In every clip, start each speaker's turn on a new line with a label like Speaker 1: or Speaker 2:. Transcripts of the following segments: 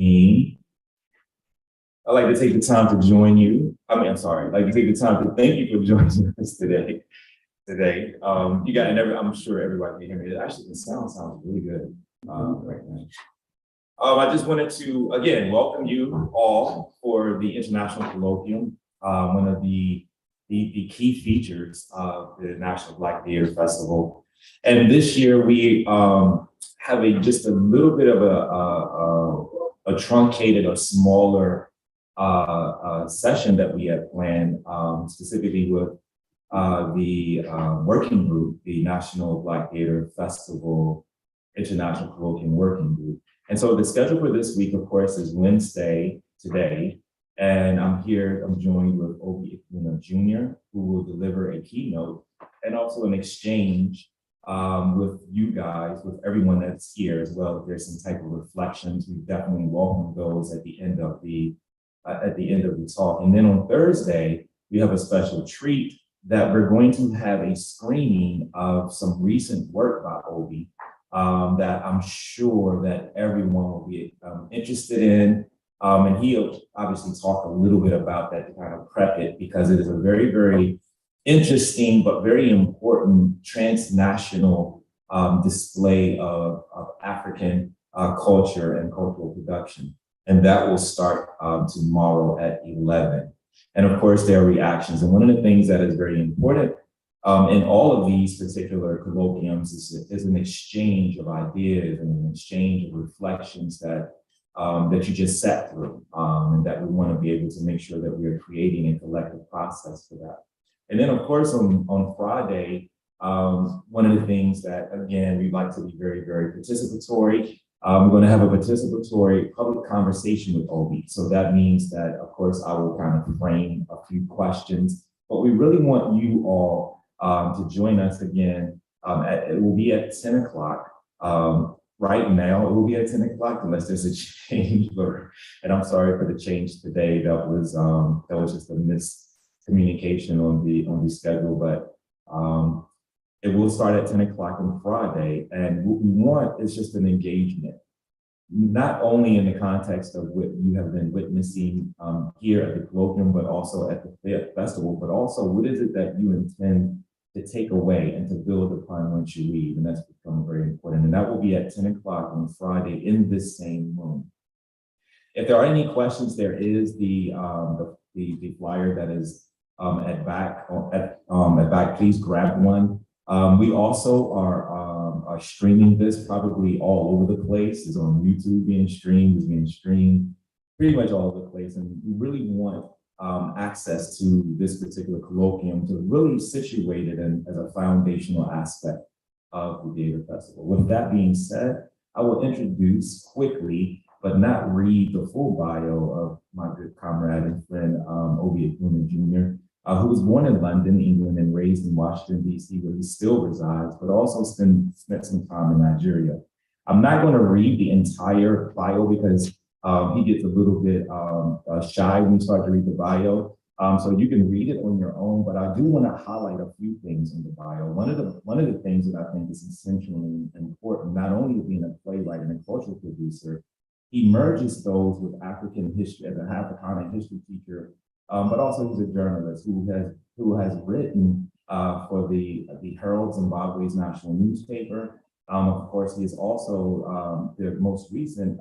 Speaker 1: I'd like to take the time to join you. I'd like to take the time to thank you for joining us today. You got, and I'm sure everybody can hear me. Actually, the sounds really good right now. I just wanted to, again, welcome you all for the International Colloquium, one of the key features of the National Black Theater Festival. And this year we have just a little bit of a truncated or smaller session that we had planned, specifically with the working group, the National Black Theater Festival International Colloquium Working Group. And so the schedule for this week, of course, is Wednesday, today, and I'm joined with Obi Egbuna Jr, who will deliver a keynote and also an exchange with you guys, with everyone that's here as well. If there's some type of reflections, we definitely welcome those at the end of the talk. And then on Thursday, we have a special treat that we're going to have a screening of some recent work by Obi that I'm sure that everyone will be interested in. And he'll obviously talk a little bit about that to kind of prep it, because it is a very, very interesting but very important transnational display of African culture and cultural production. And that will start tomorrow at 11. And of course, there are reactions. And one of the things that is very important in all of these particular colloquiums is an exchange of ideas and an exchange of reflections that you just sat through, and that we want to be able to make sure that we are creating a collective process for that. And then, of course, on Friday, one of the things that, again, we'd like to be very, very participatory. We're going to have a participatory public conversation with Obi. So that means that, of course, I will kind of frame a few questions, but we really want you all to join us again. It will be at 10 o'clock. Right now, it will be at 10 o'clock unless there's a change. And I'm sorry for the change today. That was just a miscommunication on the schedule, but it will start at 10 o'clock on Friday. And what we want is just an engagement, not only in the context of what you have been witnessing here at the colloquium, but also at the festival, but also what is it that you intend to take away and to build upon once you leave. And that's become very important. And that will be at 10 o'clock on Friday in this same room. If there are any questions, there is the flyer that is at back. Please grab one. We also are streaming this probably all over the place. It's on YouTube being streamed, pretty much all over the place. And we really want access to this particular colloquium to really situate it as a foundational aspect of the Theater Festival. With that being said, I will introduce quickly, but not read the full bio of my good comrade and friend, Obi Egbuna Jr., who was born in London, England, and raised in Washington, D.C., where he still resides, but also spent some time in Nigeria. I'm not going to read the entire bio because he gets a little bit shy when you start to read the bio. So you can read it on your own, but I do want to highlight a few things in the bio. One of the things that I think is essentially important, not only being a playwright and a cultural producer, he merges those with African history as an Africana history teacher, but also he's a journalist who has written for the Herald, Zimbabwe's national newspaper. Of course, he is also the most recent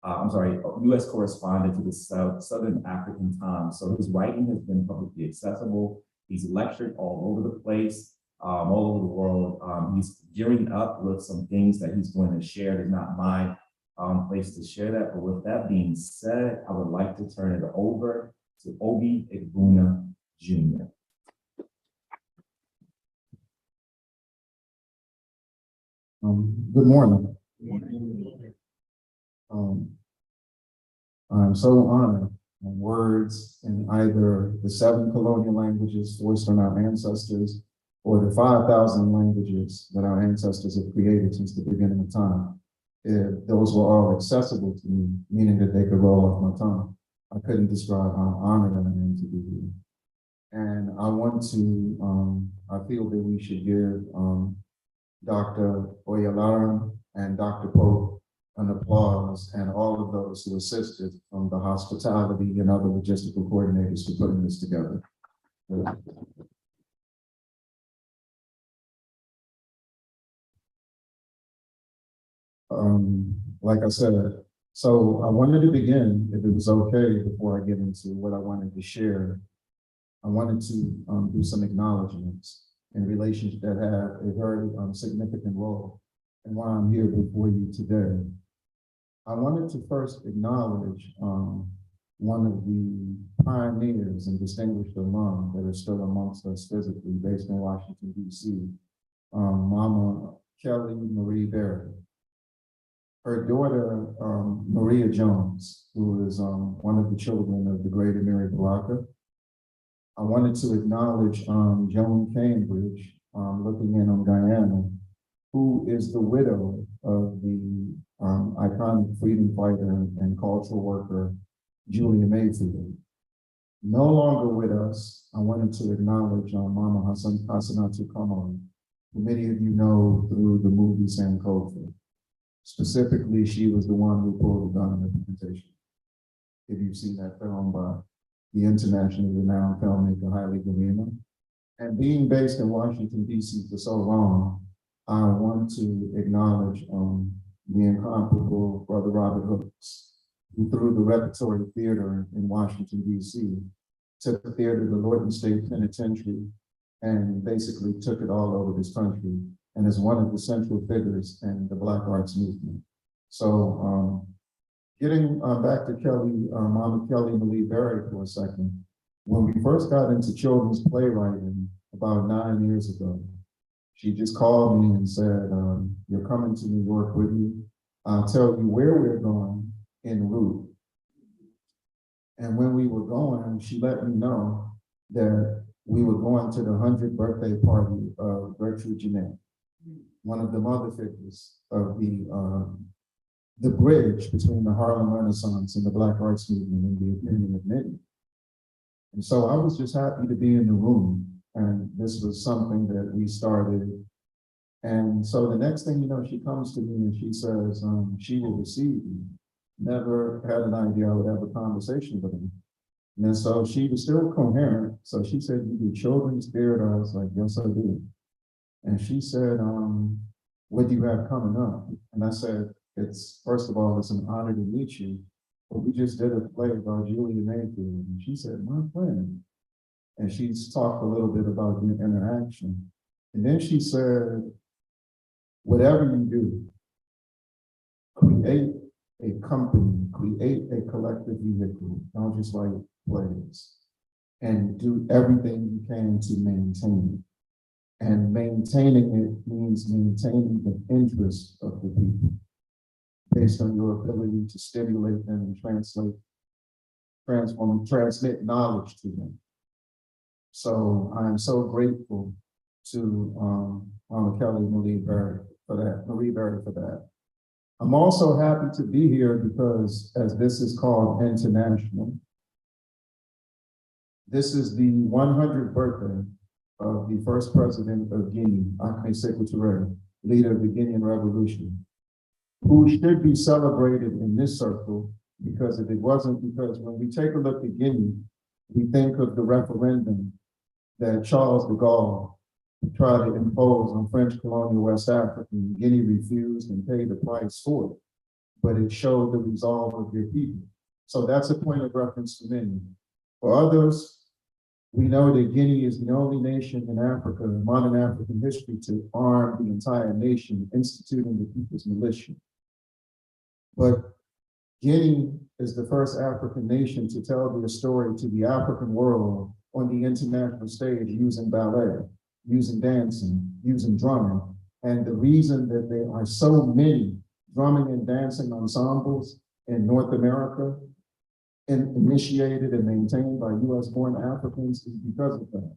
Speaker 1: U.S. correspondent to the Southern African Times. So his writing has been publicly accessible. He's lectured all over the place, all over the world. He's gearing up with some things that he's going to share. It's not my place to share that. But with that being said, I would like to turn it over to Obi Egbuna Jr.
Speaker 2: Good morning. I'm so honored when words in either the 7 colonial languages forced on our ancestors or the 5,000 languages that our ancestors have created since the beginning of time, if those were all accessible to me, meaning that they could roll off my tongue, I couldn't describe how honored I am to be here. And I want to, I feel that we should give Dr. Oyalaran and Dr. Pope an applause, and all of those who assisted from the hospitality and other logistical coordinators for putting this together. Like I said, so I wanted to begin, if it was okay, before I get into what I wanted to share. I wanted to do some acknowledgements in relation that have a very significant role in why I'm here before you today. I wanted to first acknowledge one of the pioneers and distinguished alum that are still amongst us physically, based in Washington, D.C., Mama Kelly Marie Berry. Her daughter, Maria Jones, who is one of the children of the great Amiri Baraka. I wanted to acknowledge Joan Cambridge, looking in on Guyana, who is the widow of the iconic freedom fighter and cultural worker, Julia Mayfield. No longer with us, I wanted to acknowledge Mama Hassanatu Kamara, who many of you know through the movie Sankofa. Specifically, she was the one who pulled the gun on the plantation. If you've seen that film by the internationally renowned filmmaker Haile Gerima. And being based in Washington, D.C. for so long, I want to acknowledge the incomparable Brother Robert Hooks, who through the Repertory Theater in Washington, D.C., took the theater to the Lorton State Penitentiary and basically took it all over this country, and is one of the central figures in the Black Arts movement. So getting back to Kelly, Mama Kelly Marie Berry for a second, when we first got into children's playwriting about 9 years ago, she just called me and said, you're coming to New York with me. I'll tell you where we're going en route. And when we were going, she let me know that we were going to the 100th birthday party of Gertrude Jeanette, one of the mother figures of the bridge between the Harlem Renaissance and the Black Arts movement, in the opinion of many. And so I was just happy to be in the room. And this was something that we started. And so the next thing you know, she comes to me and she says, she will receive me. Never had an idea I would have a conversation with him. And so she was still coherent. So she said, you do children's theater? I was like, yes, I do. And she said, what do you have coming up? And I said, first of all, it's an honor to meet you. But we just did a play about Julia Mayfield. And she said, my friend. And she's talked a little bit about the interaction. And then she said, whatever you do, create a company, create a collective vehicle, don't just write plays, and do everything you can to maintain it. And maintaining it means maintaining the interest of the people based on your ability to stimulate them and transmit knowledge to them. So I'm so grateful to Mama Kelly Marie Berry for that. I'm also happy to be here because, as this is called international, this is the 100th birthday of the first president of Guinea, Ahmed Sékou Touré, leader of the Guinean Revolution, who should be celebrated in this circle, because if it wasn't, because when we take a look at Guinea, we think of the referendum that Charles de Gaulle tried to impose on French colonial West Africa. Guinea refused and paid the price for it, but it showed the resolve of their people. So that's a point of reference to many. For others, we know that Guinea is the only nation in Africa, in modern African history, to arm the entire nation, instituting the People's Militia. But Guinea is the first African nation to tell their story to the African world on the international stage using ballet, using dancing, using drumming. And the reason that there are so many drumming and dancing ensembles in North America initiated and maintained by US-born Africans is because of that.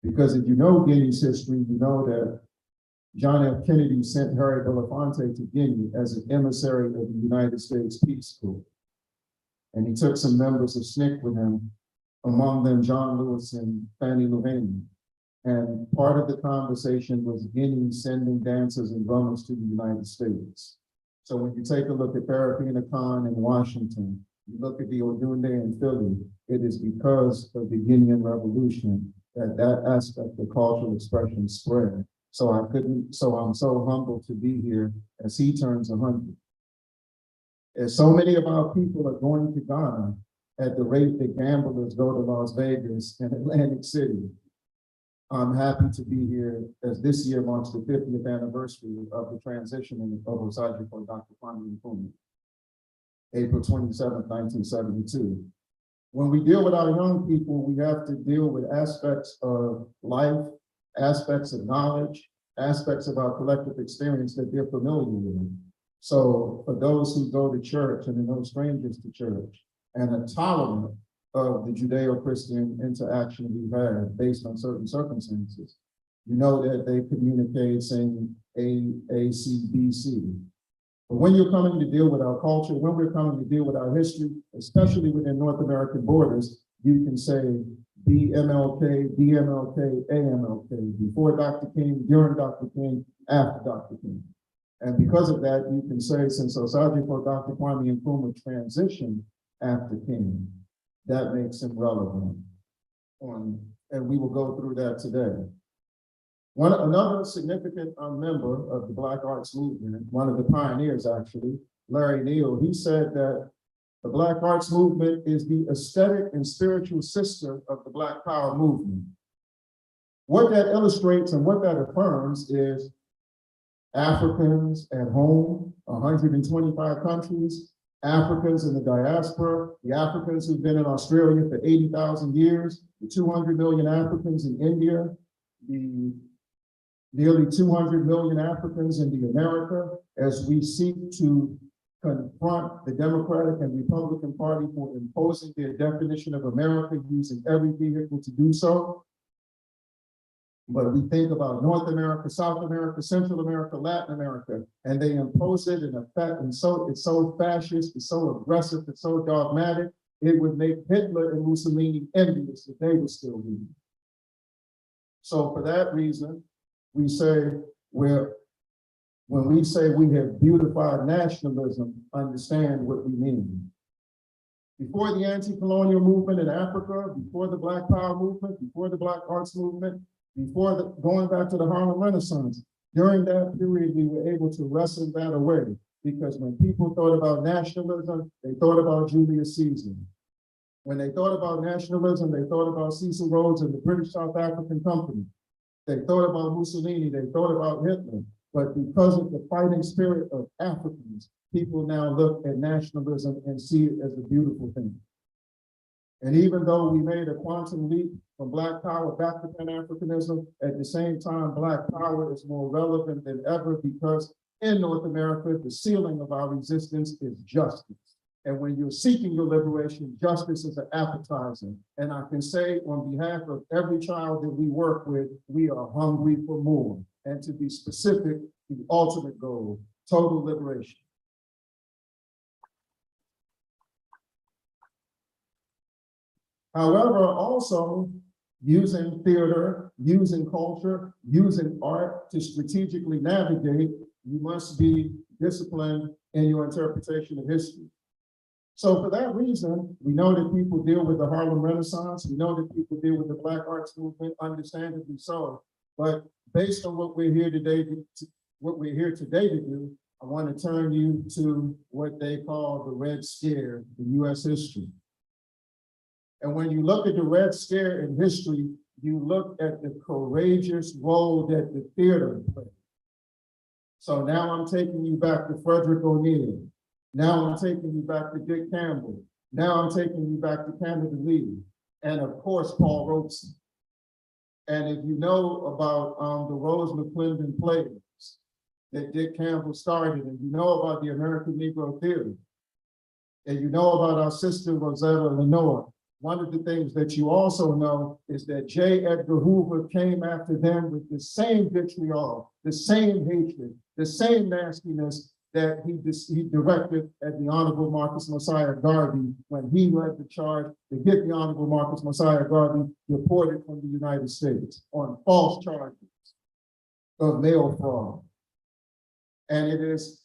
Speaker 2: Because if you know Guinea's history, you know that John F. Kennedy sent Harry Belafonte to Guinea as an emissary of the United States Peace Corps. And he took some members of SNCC with him, among them John Lewis and Fannie Lou Hamer. And part of the conversation was Guinea sending dancers and drummers to the United States. So when you take a look at Farrakhan Khan in Washington, you look at the Odunde in Philly, it is because of the Guinean Revolution that aspect of cultural expression spread. So I'm so humbled to be here as he turns 100. As so many of our people are going to Ghana at the rate that gamblers go to Las Vegas and Atlantic City, I'm happy to be here as this year marks the 50th anniversary of the transition of Osagie for Dr. Kwame Nkrumah, April 27th, 1972. When we deal with our young people, we have to deal with aspects of life, aspects of knowledge, aspects of our collective experience that they're familiar with. So for those who go to church and are no strangers to church and are tolerant of the Judeo-Christian interaction we've had based on certain circumstances, you know that they communicate saying A, C, B, C. But when you're coming to deal with our culture, when we're coming to deal with our history, especially within North American borders, you can say BMLK, DMLK, AMLK, before Dr. King, during Dr. King, after Dr. King. And because of that, you can say since Osagie for Dr. Kwame Nkrumah transitioned after King, that makes him relevant. And we will go through that today. Another significant member of the Black Arts Movement, one of the pioneers actually, Larry Neal, he said that the Black Arts Movement is the aesthetic and spiritual sister of the Black Power movement. What that illustrates and what that affirms is Africans at home, 125 countries, Africans in the diaspora, the Africans who've been in Australia for 80,000 years, the 200 million Africans in India, the nearly 200 million Africans in the America, as we seek to confront the Democratic and Republican Party for imposing their definition of America using every vehicle to do so. But we think about North America, South America, Central America, Latin America, and they impose it in effect, and so it's so fascist, it's so aggressive, it's so dogmatic, it would make Hitler and Mussolini envious if they were still leading. So for that reason, we say when we say we have beautified nationalism, understand what we mean. Before the anti-colonial movement in Africa, before the Black Power movement, before the Black Arts movement, before going back to the Harlem Renaissance, during that period, we were able to wrestle that away because when people thought about nationalism, they thought about Julius Caesar. When they thought about nationalism, they thought about Cecil Rhodes and the British South African Company. They thought about Mussolini, they thought about Hitler. But because of the fighting spirit of Africans, people now look at nationalism and see it as a beautiful thing. And even though we made a quantum leap from Black Power back to Pan-Africanism, at the same time, Black Power is more relevant than ever because in North America, the ceiling of our resistance is justice. And when you're seeking your liberation, justice is an appetizer. And I can say on behalf of every child that we work with, we are hungry for more. And to be specific, the ultimate goal, total liberation. However, also using theater, using culture, using art to strategically navigate, you must be disciplined in your interpretation of history. So for that reason, we know that people deal with the Harlem Renaissance. We know that people deal with the Black Arts Movement, understandably so. But based on what we're here today to do, I want to turn you to what they call the Red Scare in U.S. history. And when you look at the Red Scare in history, you look at the courageous role that the theater played. So now I'm taking you back to Frederick O'Neill. Now I'm taking you back to Dick Campbell. Now I'm taking you back to Canada Lee. And of course, Paul Robeson. And if you know about the Rose McClendon plays that Dick Campbell started, and you know about the American Negro Theater, and you know about our sister Rosetta Lenore, one of the things that you also know is that J. Edgar Hoover came after them with the same vitriol, the same hatred, the same nastiness that he directed at the Honorable Marcus Mosiah Garvey when he led the charge to get the Honorable Marcus Mosiah Garvey deported from the United States on false charges of mail fraud. And it is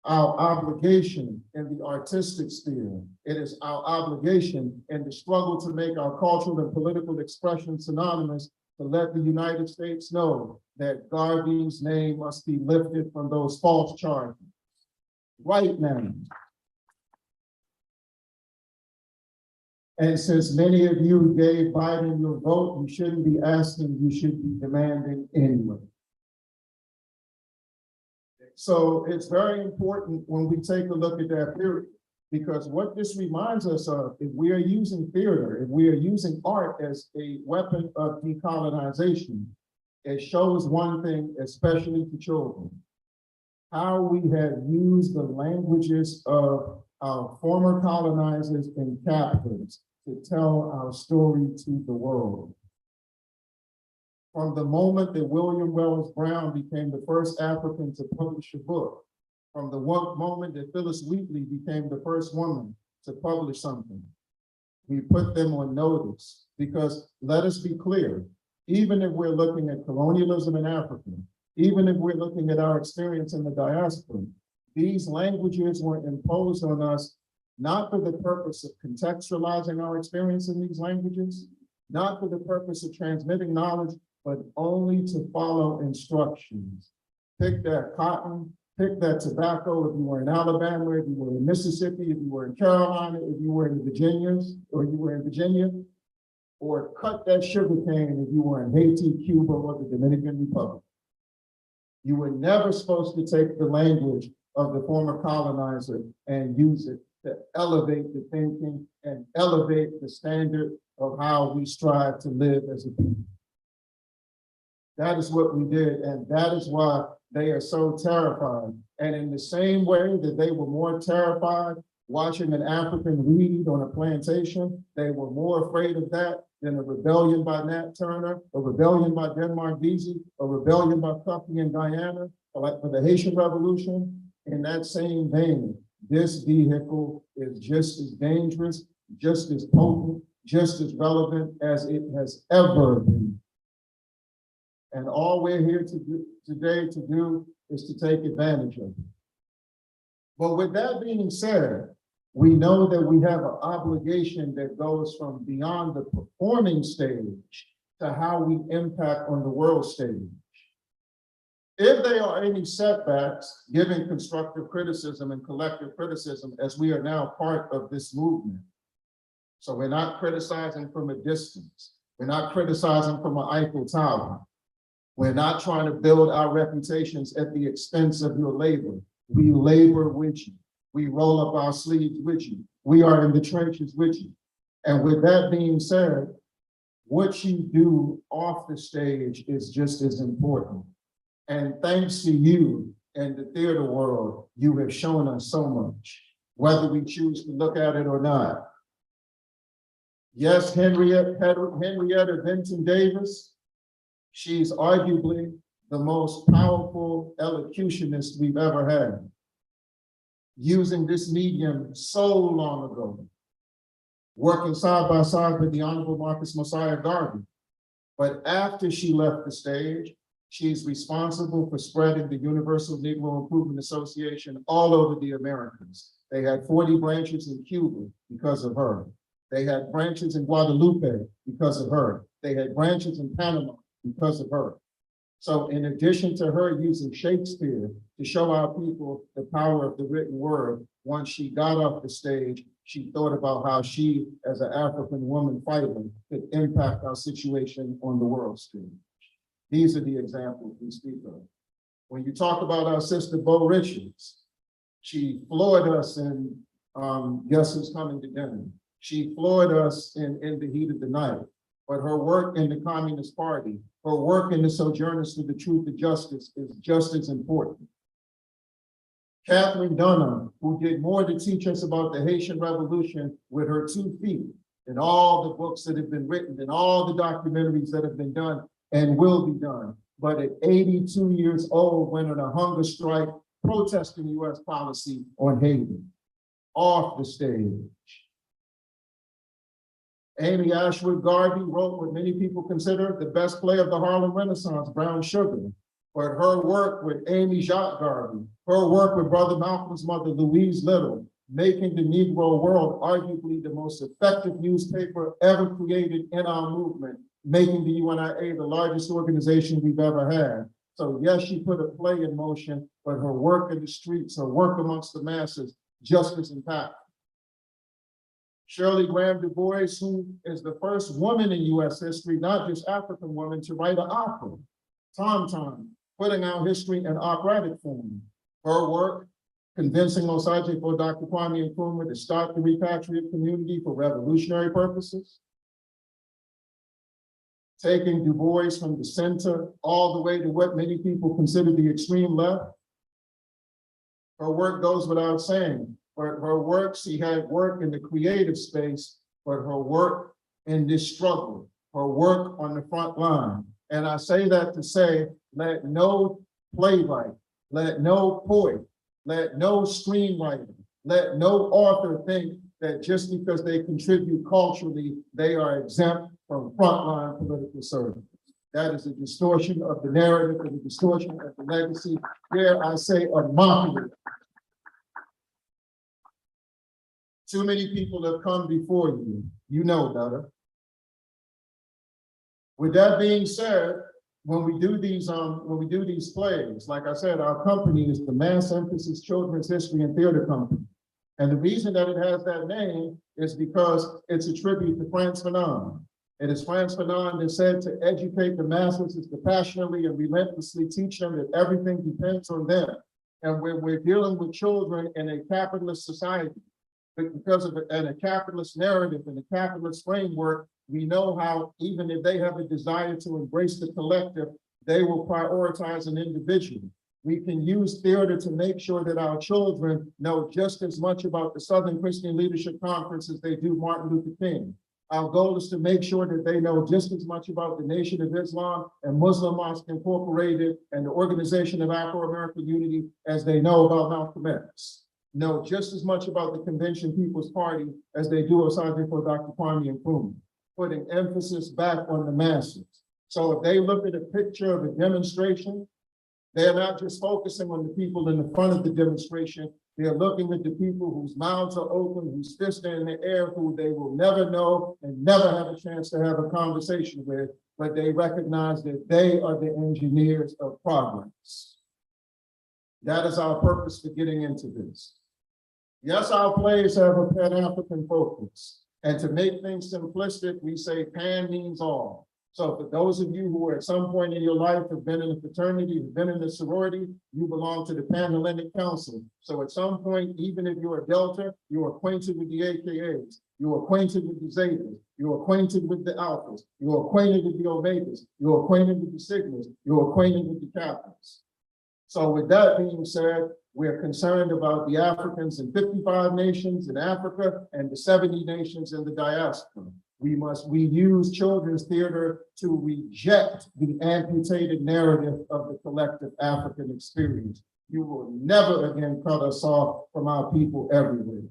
Speaker 2: our obligation in the artistic sphere. It is our obligation in the struggle to make our cultural and political expression synonymous to let the United States know that Garvey's name must be lifted from those false charges. Right now. And since many of you gave Biden your vote, you shouldn't be asking, you should be demanding anyway. So it's very important when we take a look at that period, because what this reminds us of, if we are using theater, if we are using art as a weapon of decolonization, it shows one thing, especially to children, how we have used the languages of our former colonizers and captives to tell our story to the world. From the moment that William Wells Brown became the first African to publish a book, from the moment that Phyllis Wheatley became the first woman to publish something, we put them on notice. Because let us be clear, even if we're looking at colonialism in Africa, even if we're looking at our experience in the diaspora, these languages were imposed on us not for the purpose of contextualizing our experience in these languages, not for the purpose of transmitting knowledge, but only to follow instructions. Pick that cotton, pick that tobacco if you were in Alabama, if you were in Mississippi, if you were in Carolina, if you were in Virginia, or cut that sugar cane if you were in Haiti, Cuba, or the Dominican Republic. You were never supposed to take the language of the former colonizer and use it to elevate the thinking and elevate the standard of how we strive to live as a people. That is what we did, and that is why they are so terrified. And in the same way that they were more terrified watching an African read on a plantation, they were more afraid of that than a rebellion by Nat Turner, a rebellion by Denmark Vesey, a rebellion by Cuffy and Guyana, like for the Haitian Revolution. In that same vein, this vehicle is just as dangerous, just as potent, just as relevant as it has ever been. And all we're here today to do is to take advantage of it. But with that being said, we know that we have an obligation that goes from beyond the performing stage to how we impact on the world stage. If there are any setbacks, giving constructive criticism and collective criticism, as we are now part of this movement. So we're not criticizing from a distance. We're not criticizing from an Eiffel Tower. We're not trying to build our reputations at the expense of your labor. We labor with you. We roll up our sleeves with you. We are in the trenches with you. And with that being said, what you do off the stage is just as important. And thanks to you and the theater world, you have shown us so much, whether we choose to look at it or not. Yes, Henrietta Vinton Davis, she's arguably the most powerful elocutionist we've ever had, using this medium so long ago, working side by side with the Honorable Marcus Mosiah Garvey. But after she left the stage, she's responsible for spreading the Universal Negro Improvement Association all over the Americas. They had 40 branches in Cuba because of her. They had branches in Guadalupe because of her. They had branches in Panama because of her. So in addition to her using Shakespeare to show our people the power of the written word, once she got off the stage, she thought about how she, as an African woman fighting, could impact our situation on the world stage. These are the examples we speak of. When you talk about our sister, Bo Richards, she floored us in Guess Who's Coming to Dinner. She floored us in The Heat of the Night. But her work in the Communist Party, her work in the Sojourners to the Truth and Justice is just as important. Catherine Dunham, who did more to teach us about the Haitian Revolution with her 2 feet, and all the books that have been written, and all the documentaries that have been done and will be done. But at 82 years old, went on a hunger strike protesting US policy on Haiti, off the stage. Amy Ashwood Garvey wrote what many people consider the best play of the Harlem Renaissance, Brown Sugar. but her work with Amy Jacques Garvey, her work with Brother Malcolm's mother, Louise Little, making the Negro World arguably the most effective newspaper ever created in our movement, making the UNIA the largest organization we've ever had. So yes, she put a play in motion, but her work in the streets, her work amongst the masses, just as impactful. Shirley Graham Du Bois, who is the first woman in US history, not just African woman, to write an opera, Tom, putting our history in operatic form. Her work, convincing Osage for Dr. Kwame Nkrumah to start the repatriate community for revolutionary purposes. Taking Du Bois from the center all the way to what many people consider the extreme left. Her work goes without saying, but her work, she had work in the creative space, but her work in this struggle, her work on the front line. And I say that to say, let no playwright, let no poet, let no screenwriter, let no author think that just because they contribute culturally, they are exempt from frontline political service. That is a distortion of the narrative and a distortion of the legacy. Dare I say, a mockery. Too many people have come before you. You know better. With that being said, when we do these plays, like I said, our company is the Mass Emphasis Children's History and Theater Company. And the reason that it has that name is because it's a tribute to Frantz Fanon. It is Frantz Fanon that said to educate the masses is to passionately and relentlessly teach them that everything depends on them. And when we're dealing with children in a capitalist society, but because of a capitalist narrative and a capitalist framework, we know how even if they have a desire to embrace the collective, they will prioritize an individual. We can use theater to make sure that our children know just as much about the Southern Christian Leadership Conference as they do Martin Luther King. Our goal is to make sure that they know just as much about the Nation of Islam and Muslim Mosque Incorporated and the Organization of Afro-American Unity as they know about Malcolm X. Know just as much about the Convention People's Party as they do Osage for Dr. Kwame Nkrumah, putting emphasis back on the masses. So if they look at a picture of a demonstration, they're not just focusing on the people in the front of the demonstration, they're looking at the people whose mouths are open, whose fists are in the air, who they will never know and never have a chance to have a conversation with, but they recognize that they are the engineers of progress. That is our purpose for getting into this. Yes, our plays have a Pan-African focus. And to make things simplistic, we say Pan means all. So for those of you who at some point in your life have been in a fraternity, have been in a sorority, you belong to the Pan-Hellenic Council. So at some point, even if you're a Delta, you're acquainted with the AKAs, you're acquainted with the Zetas, you're acquainted with the Alphas, you're acquainted with the Omegas, you're acquainted with the Sigmas, you're acquainted with the Kappas. So with that being said, we're concerned about the Africans in 55 nations in Africa and the 70 nations in the diaspora. We use children's theater to reject the amputated narrative of the collective African experience. You will never again cut us off from our people everywhere.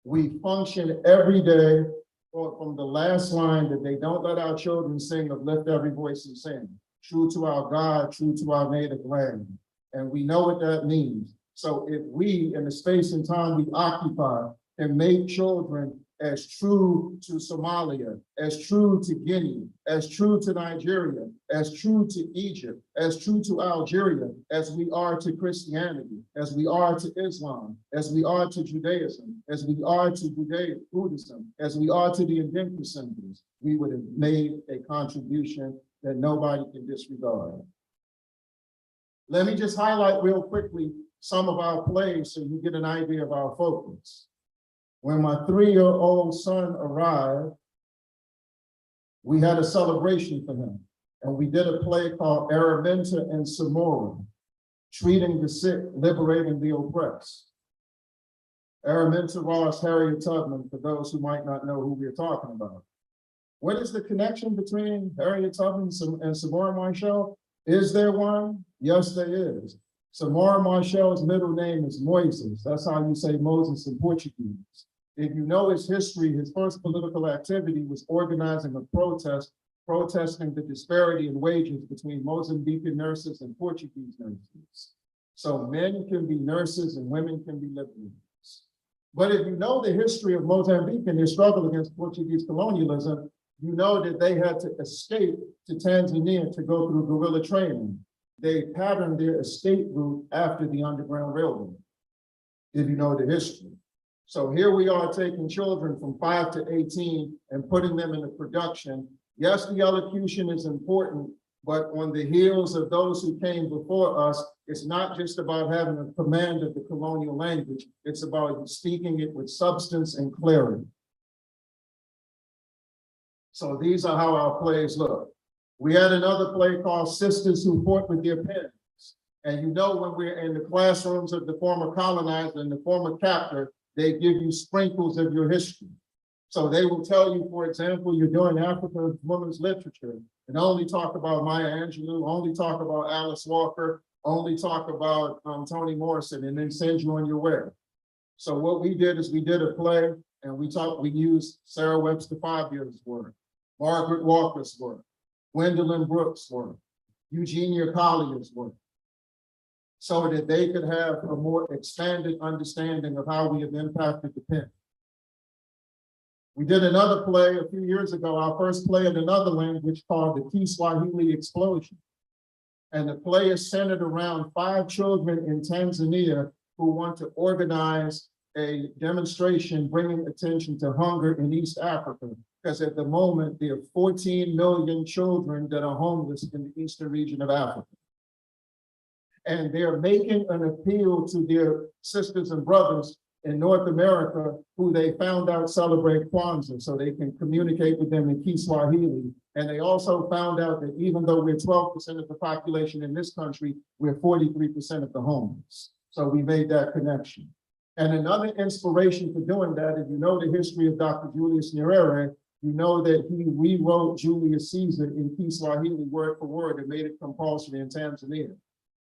Speaker 2: We function every day from the last line that they don't let our children sing of lift every voice and sing. True to our God, true to our native land. And we know what that means. So if we, in the space and time we occupy, can make children as true to Somalia, as true to Guinea, as true to Nigeria, as true to Egypt, as true to Algeria, as we are to Christianity, as we are to Islam, as we are to Judaism, as we are to Buddhism, as we are to the Indigenous symbols, we would have made a contribution that nobody can disregard. Let me just highlight real quickly some of our plays so you get an idea of our focus. When my 3-year-old son arrived, we had a celebration for him. And we did a play called Araminta and Samora, treating the sick, liberating the oppressed. Araminta Ross, Harriet Tubman, for those who might not know who we're talking about. What is the connection between Harriet Tubman and Samora Marshall? Is there one? Yes, there is. Samora Marshall's middle name is Moises. That's how you say Moses in Portuguese. If you know his history, his first political activity was organizing a protest protesting the disparity in wages between Mozambican nurses and Portuguese nurses. So men can be nurses and women can be liberals. But if you know the history of Mozambique and their struggle against Portuguese colonialism, you know that they had to escape to Tanzania to go through guerrilla training. They patterned their escape route after the Underground Railroad, if you know the history. So here we are taking children from 5 to 18 and putting them into production. Yes, the elocution is important, but on the heels of those who came before us, it's not just about having a command of the colonial language, it's about speaking it with substance and clarity. So these are how our plays look. We had another play called Sisters Who Fought with Their Pens. And you know, when we're in the classrooms of the former colonizer and the former captor, they give you sprinkles of your history. So they will tell you, for example, you're doing African women's literature and only talk about Maya Angelou, only talk about Alice Walker, only talk about Toni Morrison, and then send you on your way. So what we did is we did a play and we used Sarah Webster Fabio's work, Margaret Walker's work, Gwendolyn Brooks' work, Eugenia Collier's work, so that they could have a more expanded understanding of how we have impacted the pen. We did another play a few years ago, our first play in another language called the Kiswahili Explosion. And the play is centered around 5 children in Tanzania who want to organize a demonstration bringing attention to hunger in East Africa. Because at the moment, there are 14 million children that are homeless in the eastern region of Africa. And they're making an appeal to their sisters and brothers in North America who they found out celebrate Kwanzaa, so they can communicate with them in Kiswahili. And they also found out that even though we're 12% of the population in this country, we're 43% of the homeless. So we made that connection. And another inspiration for doing that, if you know the history of Dr. Julius Nyerere, you know that he rewrote Julius Caesar in Kiswahili word for word and made it compulsory in Tanzania.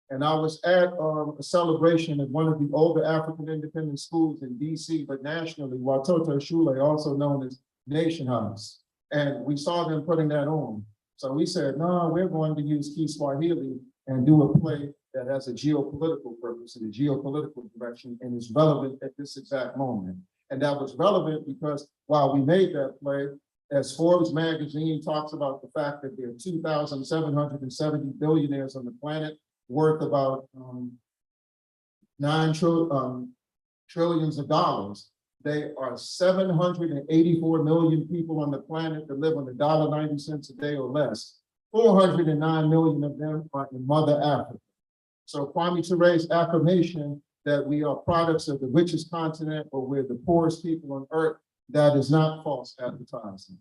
Speaker 2: And I was at a celebration at one of the older African independent schools in DC, but nationally, Watoto Shule, also known as Nation House. And we saw them putting that on. So we said, no, we're going to use Kiswahili and do a play that has a geopolitical purpose and a geopolitical direction and is relevant at this exact moment. And that was relevant because while we made that play, as Forbes magazine talks about the fact that there are 2,770 billionaires on the planet, worth about trillions of dollars. There are 784 million people on the planet that live on $1.90 a day or less. 409 million of them are in Mother Africa. So Kwame Ture's affirmation that we are products of the richest continent or we're the poorest people on earth, that is not false advertising.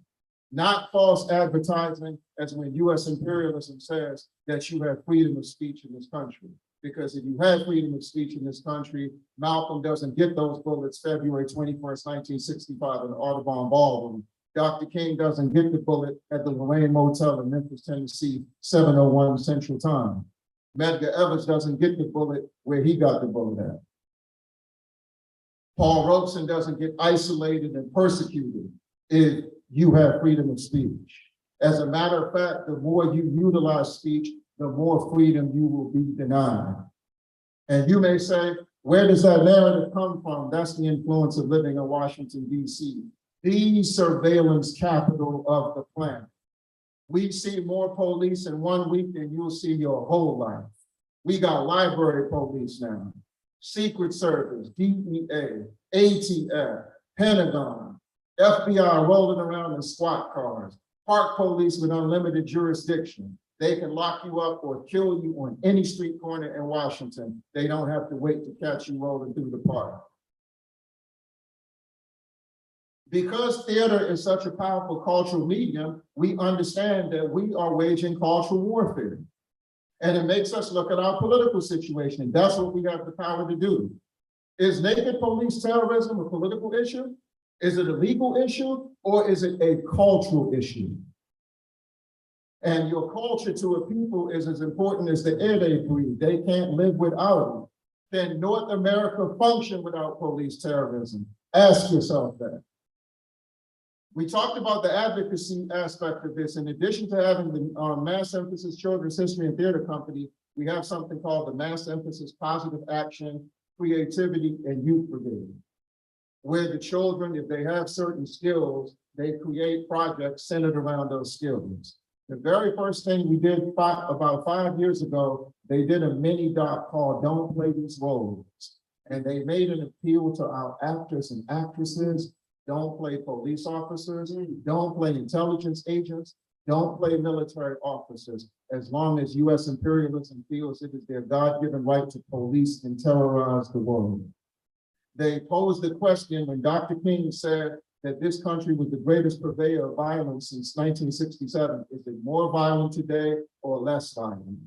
Speaker 2: Not false advertising as when US imperialism says that you have freedom of speech in this country. Because if you had freedom of speech in this country, Malcolm doesn't get those bullets February 21st, 1965 in the Audubon Ballroom. Dr. King doesn't get the bullet at the Lorraine Motel in Memphis, Tennessee, 7:01 Central Time. Medgar Evers doesn't get the bullet where he got the bullet at. Paul Robeson doesn't get isolated and persecuted if you have freedom of speech. As a matter of fact, the more you utilize speech, the more freedom you will be denied. And you may say, where does that narrative come from? That's the influence of living in Washington, D.C., the surveillance capital of the planet. We see more police in 1 week than you'll see your whole life. We got library police now, Secret Service, DEA, ATF, Pentagon, FBI rolling around in squad cars, park police with unlimited jurisdiction. They can lock you up or kill you on any street corner in Washington. They don't have to wait to catch you rolling through the park. Because theater is such a powerful cultural medium, we understand that we are waging cultural warfare. And it makes us look at our political situation. That's what we have the power to do. Is naked police terrorism a political issue? Is it a legal issue, or is it a cultural issue? And your culture to a people is as important as the air they breathe. They can't live without it. Can North America function without police terrorism? Ask yourself that. We talked about the advocacy aspect of this. In addition to having the Mass Emphasis Children's History and Theater Company, we have something called the Mass Emphasis Positive Action, Creativity, and Youth Brigade, where the children, if they have certain skills, they create projects centered around those skills. The very first thing we did about 5 years ago, they did a mini doc called Don't Play These Roles. And they made an appeal to our actors and actresses. Don't play police officers, don't play intelligence agents, don't play military officers, as long as US imperialism feels it is their God-given right to police and terrorize the world. They posed the question when Dr. King said that this country was the greatest purveyor of violence since 1967. Is it more violent today or less violent?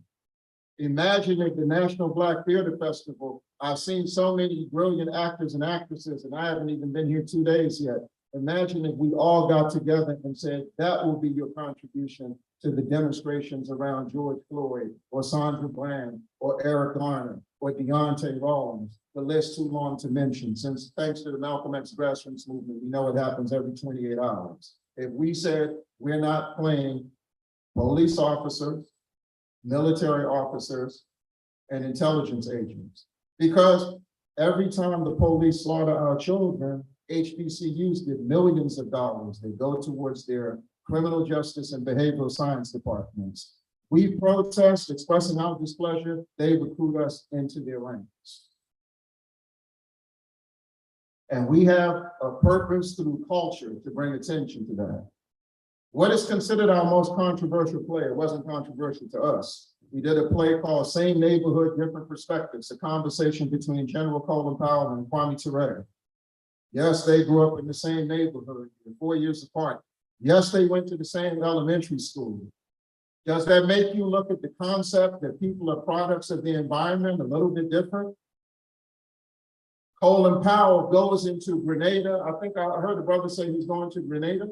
Speaker 2: Imagine at the National Black Theater Festival, I've seen so many brilliant actors and actresses, and I haven't even been here 2 days yet. Imagine if we all got together and said, that will be your contribution to the demonstrations around George Floyd, or Sandra Bland, or Eric Garner, or Deontay Rawlings. The list too long to mention, since thanks to the Malcolm X grassroots movement, we know it happens every 28 hours. If we said, we're not playing police officers, military officers, and intelligence agents. Because every time the police slaughter our children, HBCUs get millions of dollars. They go towards their criminal justice and behavioral science departments. We protest, expressing our displeasure, they recruit us into their ranks. And we have a purpose through culture to bring attention to that. What is considered our most controversial play? It wasn't controversial to us. We did a play called Same Neighborhood, Different Perspectives, a conversation between General Colin Powell and Kwame Ture. Yes, they grew up in the same neighborhood, 4 years apart. Yes, they went to the same elementary school. Does that make you look at the concept that people are products of the environment a little bit different? Colin Powell goes into Grenada. I think I heard a brother say he's going to Grenada.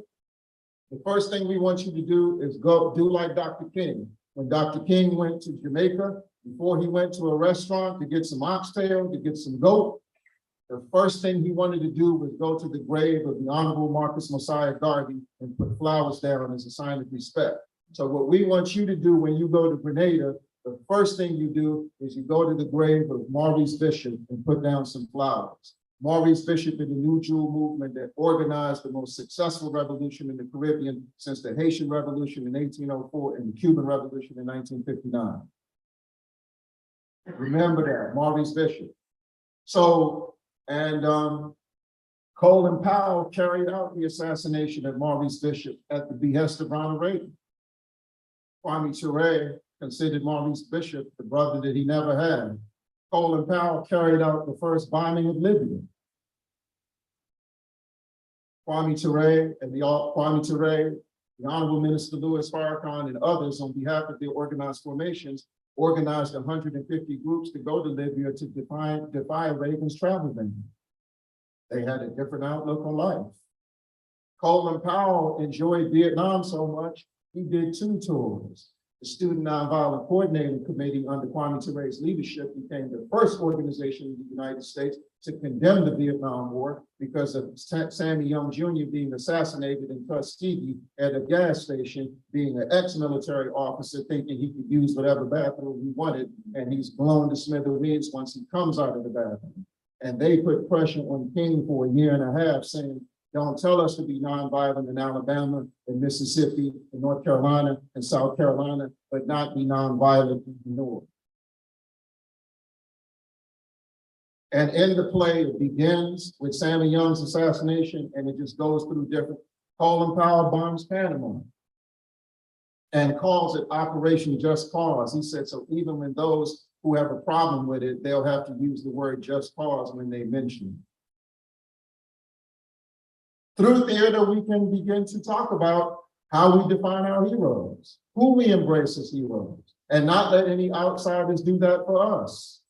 Speaker 2: The first thing we want you to do is go do like Dr. King. When Dr. King went to Jamaica, before he went to a restaurant to get some oxtail, to get some goat, the first thing he wanted to do was go to the grave of the Honorable Marcus Mosiah Garvey and put flowers down as a sign of respect. So what we want you to do when you go to Grenada, the first thing you do is you go to the grave of Maurice Bishop and put down some flowers. Maurice Bishop in the New Jewel movement that organized the most successful revolution in the Caribbean since the Haitian Revolution in 1804 and the Cuban Revolution in 1959. Remember that, Maurice Bishop. So, and Colin Powell carried out the assassination of Maurice Bishop at the behest of Ronald Reagan. Kwame Ture considered Maurice Bishop the brother that he never had. Colin Powell carried out the first bombing of Libya. Kwame Ture, the Honorable Minister Louis Farrakhan, and others on behalf of their organized formations organized 150 groups to go to Libya to defy Reagan's travel ban. They had a different outlook on life. Colin Powell enjoyed Vietnam so much, he did 2 tours. The Student Nonviolent Coordinating Committee under Kwame Ture's leadership became the first organization in the United States to condemn the Vietnam War because of Sammy Young Jr. being assassinated in Tuskegee at a gas station, being an ex-military officer thinking he could use whatever bathroom he wanted, and he's blown to smithereens once he comes out of the bathroom. And they put pressure on King for 1.5 years saying, don't tell us to be nonviolent in Alabama and Mississippi and North Carolina and South Carolina, but not be nonviolent in the North. And in the play, it begins with Sammy Young's assassination, and it just goes through different. Colin Powell bombs Panama and calls it Operation Just Cause. He said, so even when those who have a problem with it, they'll have to use the word just cause when they mention it. Through theater, we can begin to talk about how we define our heroes, who we embrace as heroes, and not let any outsiders do that for us.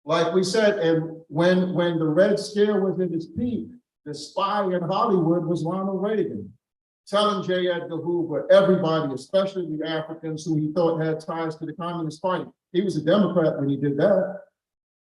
Speaker 2: Like we said, and when the Red Scare was at its peak, the spy in Hollywood was Ronald Reagan, telling J. Edgar Hoover, everybody, especially the Africans who he thought had ties to the Communist Party. He was a Democrat when he did that.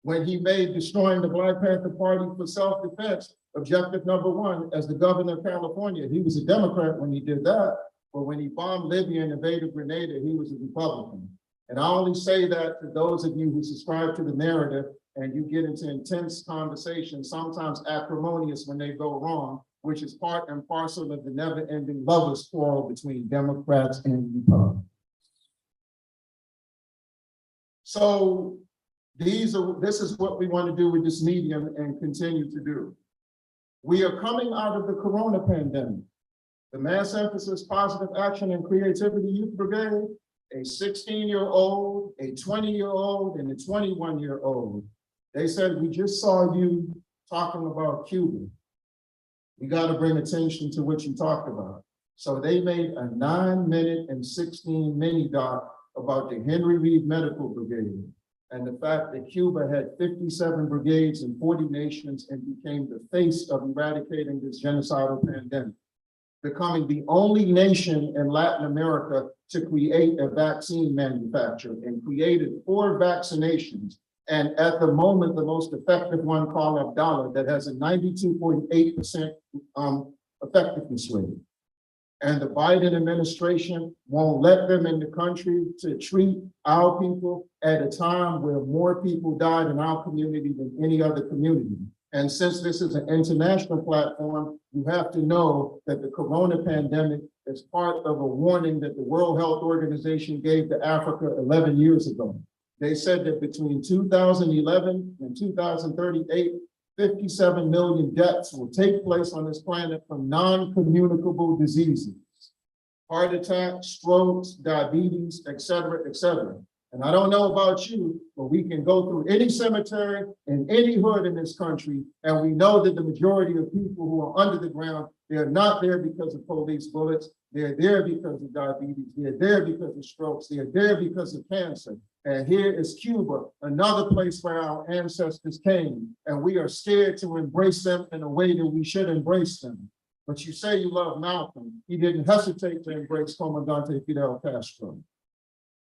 Speaker 2: When he made destroying the Black Panther Party for self-defense Objective number one, as the governor of California, he was a Democrat when he did that, but when he bombed Libya and invaded Grenada, he was a Republican. And I only say that to those of you who subscribe to the narrative and you get into intense conversations, sometimes acrimonious when they go wrong, which is part and parcel of the never-ending lovers' quarrel between Democrats and Republicans. So this is what we want to do with this medium and continue to do. We are coming out of the Corona pandemic. The Mass Emphasis Positive Action and Creativity Youth Brigade, a 16-year-old, a 20-year-old, and a 21-year-old. They said, we just saw you talking about Cuba. We got to bring attention to what you talked about. So they made a 9-minute and 16 mini doc about the Henry Reed Medical Brigade and the fact that Cuba had 57 brigades in 40 nations and became the face of eradicating this genocidal pandemic, becoming the only nation in Latin America to create a vaccine manufacturer and created 4 vaccinations. And at the moment, the most effective one called Abdallah that has a 92.8% effectiveness rate. And the Biden administration won't let them in the country to treat our people at a time where more people died in our community than any other community. And since this is an international platform, you have to know that the Corona pandemic is part of a warning that the World Health Organization gave to Africa 11 years ago. They said that between 2011 and 2038, 57 million deaths will take place on this planet from non-communicable diseases, heart attacks, strokes, diabetes, et cetera, et cetera. And I don't know about you, but we can go through any cemetery in any hood in this country, and we know that the majority of people who are under the ground, they're not there because of police bullets. They're there because of diabetes. They're there because of strokes. They're there because of cancer. And here is Cuba, another place where our ancestors came, and we are scared to embrace them in a way that we should embrace them. But you say you love Malcolm. He didn't hesitate to embrace Comandante Fidel Castro.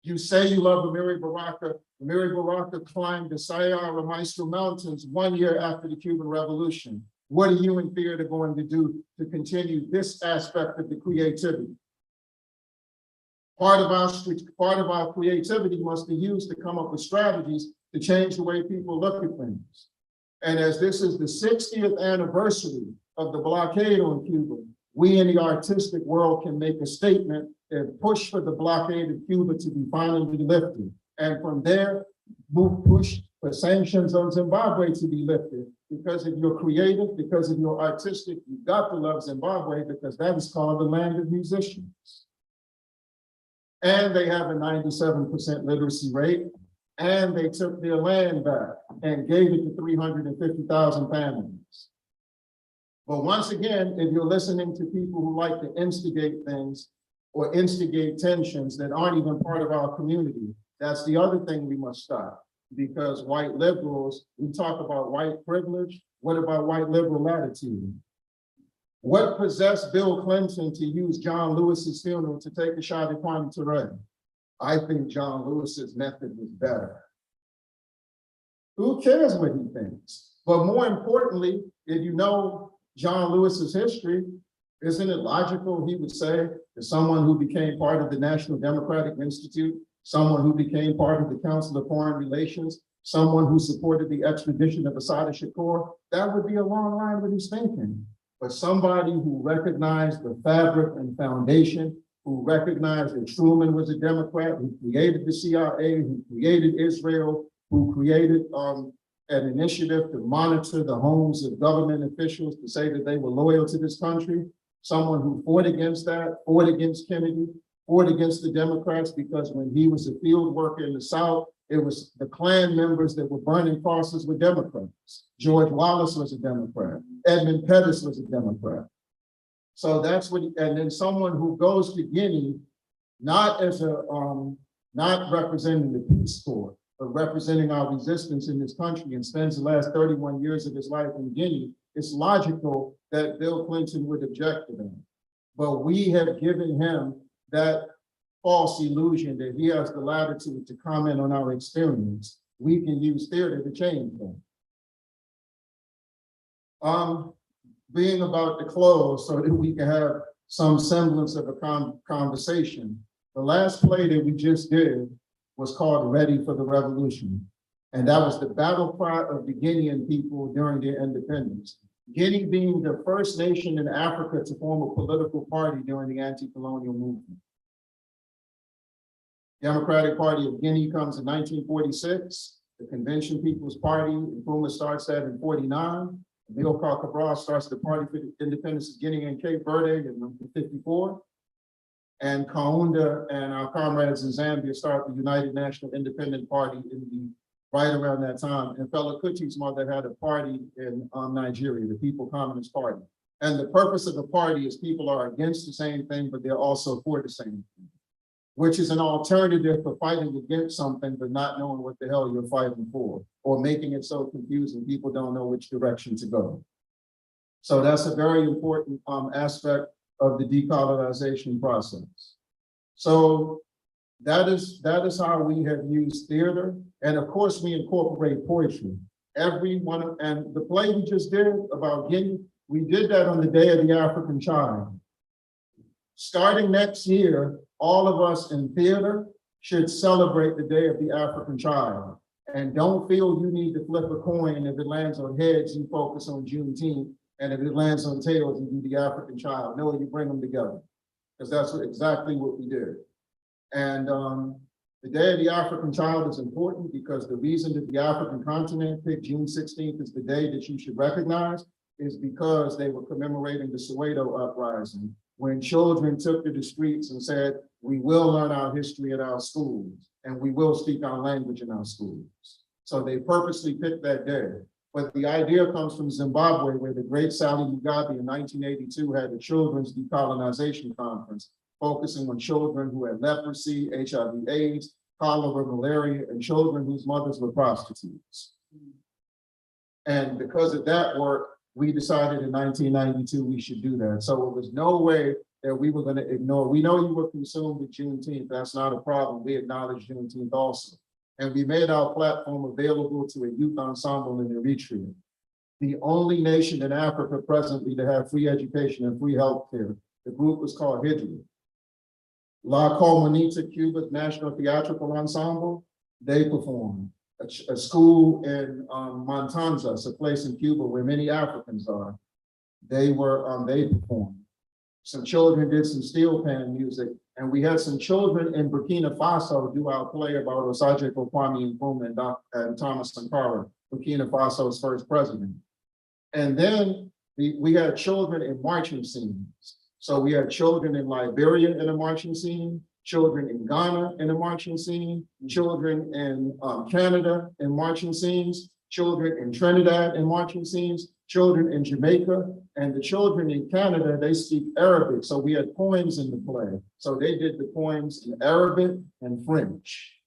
Speaker 2: You say you love Amiri Baraka. Amiri Baraka climbed the Sayara Maestro Mountains 1 year after the Cuban Revolution. What are you and Theater going to do to continue this aspect of the creativity? Part of our creativity must be used to come up with strategies to change the way people look at things. And as this is the 60th anniversary of the blockade on Cuba, we in the artistic world can make a statement and push for the blockade of Cuba to be finally lifted. And from there, push for sanctions on Zimbabwe to be lifted. Because if you're creative, because if you're artistic, you've got to love Zimbabwe because that is called the land of musicians. And they have a 97% literacy rate, and they took their land back and gave it to 350,000 families. But once again, if you're listening to people who like to instigate things or instigate tensions that aren't even part of our community, that's the other thing we must stop. Because white liberals, we talk about white privilege. What about white liberal latitude? What possessed Bill Clinton to use John Lewis's funeral to take a shot at Kwame Ture? I think John Lewis's method was better. Who cares what he thinks? But more importantly, if you know John Lewis's history, isn't it logical he would say to someone who became part of the National Democratic Institute, someone who became part of the Council of Foreign Relations, someone who supported the extradition of Assata Shakur, that would be a long line with his thinking. But somebody who recognized the fabric and foundation, who recognized that Truman was a Democrat, who created the CIA, who created Israel, who created an initiative to monitor the homes of government officials to say that they were loyal to this country, someone who fought against that, fought against Kennedy, fought against the Democrats, because when he was a field worker in the South, it was the Klan members that were burning crosses with Democrats. George Wallace was a Democrat. Edmund Pettus was a Democrat. So that's what, and then someone who goes to Guinea, not as a, not representing the Peace Corps, but representing our resistance in this country, and spends the last 31 years of his life in Guinea, it's logical that Bill Clinton would object to that. But we have given him that false illusion that he has the latitude to comment on our experience. We can use theater to change that. being about to close so that we can have some semblance of a conversation. The last play that we just did was called Ready for the Revolution. And that was the battle cry of the Guinean people during their independence. Guinea being the first nation in Africa to form a political party during the anti-colonial movement. Democratic Party of Guinea comes in 1946. The Convention People's Party, Nkrumah starts that in 49. Amilcar Cabral starts the Party for the Independence of Guinea and Cape Verde in 54. And Kaunda and our comrades in Zambia start the United National Independent Party right around that time. And Fela Kuti's mother had a party in Nigeria, the People Communist Party. And the purpose of the party is people are against the same thing, but they're also for the same thing, which is an alternative for fighting against something, but not knowing what the hell you're fighting for, or making it so confusing, people don't know which direction to go. So that's a very important aspect of the decolonization process. So that is how we have used theater. And of course, we incorporate poetry. And the play we just did about Guinea, we did that on the Day of the African Child. Starting next year, all of us in theater should celebrate the Day of the African Child. And don't feel you need to flip a coin. If it lands on heads, you focus on Juneteenth. And if it lands on tails, you do the African Child. No, you bring them together, because that's exactly what we did. And the Day of the African Child is important because the reason that the African continent picked June 16th as the day that you should recognize is because they were commemorating the Soweto uprising, when children took to the streets and said, we will learn our history at our schools, and we will speak our language in our schools. So they purposely picked that day. But the idea comes from Zimbabwe, where the great Sally Mugabe in 1982 had a children's decolonization conference, focusing on children who had leprosy, HIV/AIDS, cholera, malaria, and children whose mothers were prostitutes. And because of that work, we decided in 1992 we should do that. So it was no way that we were going to ignore. We know you were consumed with Juneteenth. That's not a problem. We acknowledge Juneteenth also. And we made our platform available to a youth ensemble in Eritrea, the only nation in Africa presently to have free education and free healthcare. The group was called Hydra. La Comunita, Cuba's National Theatrical Ensemble, they performed. A school in Matanzas, a place in Cuba where many Africans are, they performed. Some children did some steel pan music, and we had some children in Burkina Faso do our play about Osagyefo Kwame Nkrumah and Thomas Sankara, Burkina Faso's first president. And then we had children in marching scenes. So we had children in Liberia in a marching scene, children in Ghana in a marching scene, children in Canada in marching scenes, children in Trinidad in marching scenes, children in Jamaica, and the children in Canada, they speak Arabic. So we had poems in the play. So they did the poems in Arabic and French.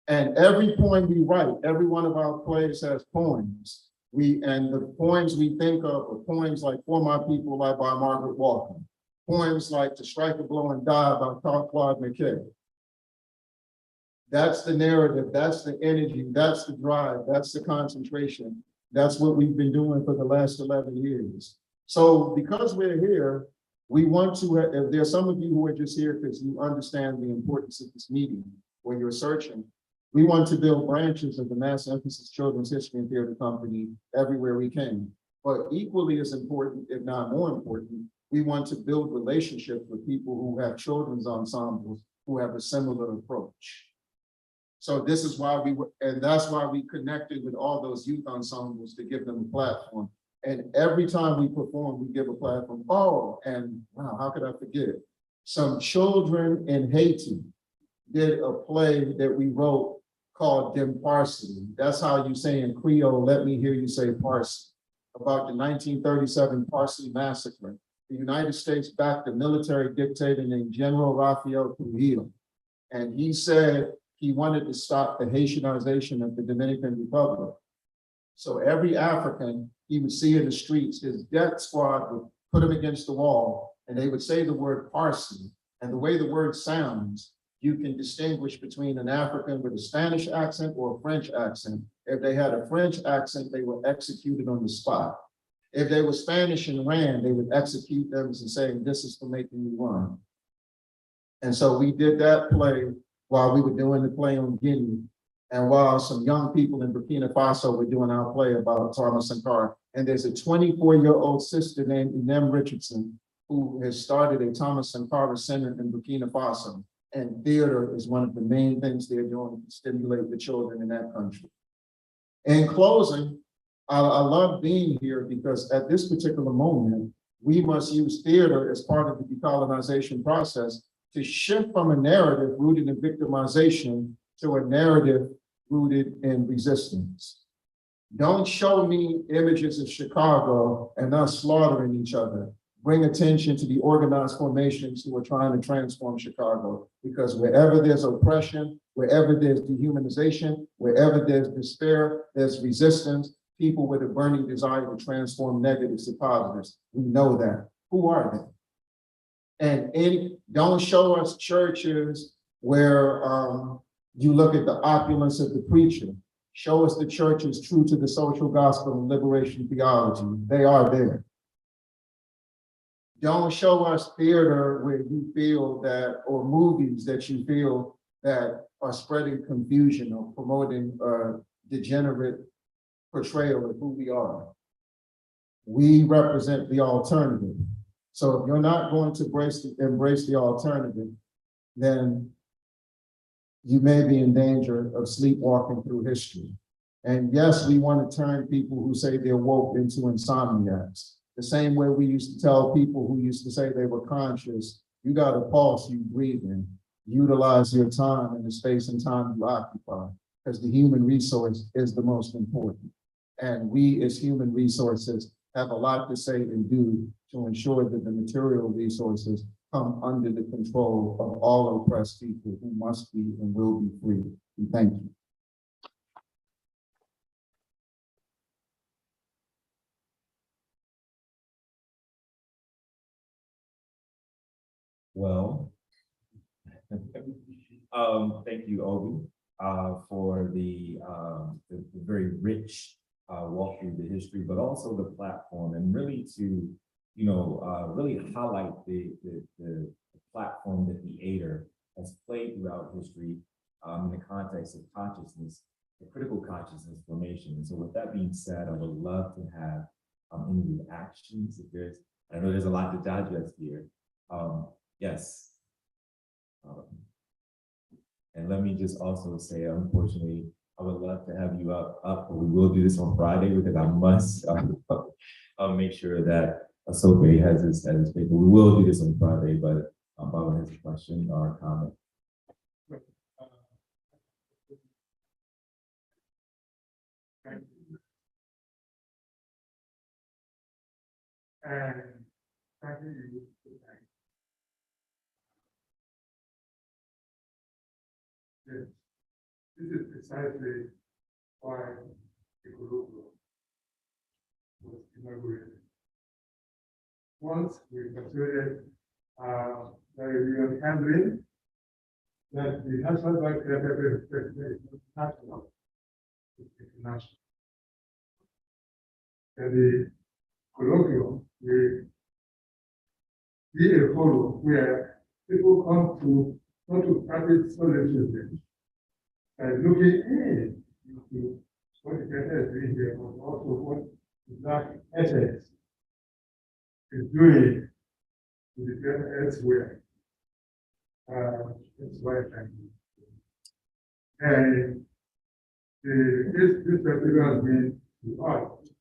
Speaker 2: And every poem we write, every one of our plays has poems. And the poems we think of are poems like For My People, by Margaret Walker. Poems like To Strike a Blow and Die by Claude McKay. That's the narrative, that's the energy, that's the drive, that's the concentration. That's what we've been doing for the last 11 years. So because we're here, we want to, if there's some of you who are just here because you understand the importance of this meeting when you're searching, we want to build branches of the Mass Emphasis Children's History and Theater Company everywhere we can. But equally as important, if not more important, we want to build relationships with people who have children's ensembles who have a similar approach. So this is why that's why we connected with all those youth ensembles to give them a platform. And every time we perform, we give a platform. Oh, and wow, how could I forget? Some children in Haiti did a play that we wrote called Dem Parsley. That's how you say in Creole, let me hear you say parsley, about the 1937 Parsley Massacre. The United States backed a military dictator named General Rafael Trujillo. And he said he wanted to stop the Haitianization of the Dominican Republic. So every African he would see in the streets, his death squad would put him against the wall and they would say the word parsley. And the way the word sounds, you can distinguish between an African with a Spanish accent or a French accent. If they had a French accent, they were executed on the spot. If they were Spanish and ran, they would execute them and say, this is for making you run. And so we did that play while we were doing the play on Guinea, and while some young people in Burkina Faso were doing our play about Thomas Sankara. And there's a 24-year-old sister named Inem Richardson who has started a Thomas Sankara Center in Burkina Faso. And theater is one of the main things they're doing to stimulate the children in that country. In closing, I love being here because at this particular moment, we must use theater as part of the decolonization process to shift from a narrative rooted in victimization to a narrative rooted in resistance. Don't show me images of Chicago and us slaughtering each other. Bring attention to the organized formations who are trying to transform Chicago, because wherever there's oppression, wherever there's dehumanization, wherever there's despair, there's resistance, people with a burning desire to transform negatives to positives. We know that. Who are they? And don't show us churches where you look at the opulence of the preacher. Show us the churches true to the social gospel and liberation theology. They are there. Don't show us theater where you feel that, or movies that you feel that are spreading confusion or promoting a degenerate portrayal of who we are. We represent the alternative. So if you're not going to embrace the alternative, then you may be in danger of sleepwalking through history. And yes, we want to turn people who say they're woke into insomniacs. The same way we used to tell people who used to say they were conscious, you got a pulse, you breathe in. Utilize your time in the space and time you occupy, because the human resource is the most important. And we as human resources have a lot to say and do to ensure that the material resources come under the control of all oppressed people who must be and will be free. And thank you.
Speaker 1: Well, thank you, Obi, for the very rich walk through the history, but also the platform, and really to, really highlight the platform that theater has played throughout history in the context of consciousness, the critical consciousness formation. And so with that being said, I would love to have any reactions. If there's, I know there's a lot to digest here. Yes. And let me just also say, unfortunately, I would love to have you up, but we will do this on Friday because I must make sure that Sope has his paper. We will do this on Friday, but Baba has a question or a comment.
Speaker 3: And thank you. Yes, this is precisely why the colloquium was inaugurated. Once we persuaded that we are handling that the National Bank is national, it's international. And the colloquium will be a forum where people come to not to practice solitude and looking into what the Canada is doing here, but also what the Black essence is doing to the Canada elsewhere. That's why I think. And this festival has been to us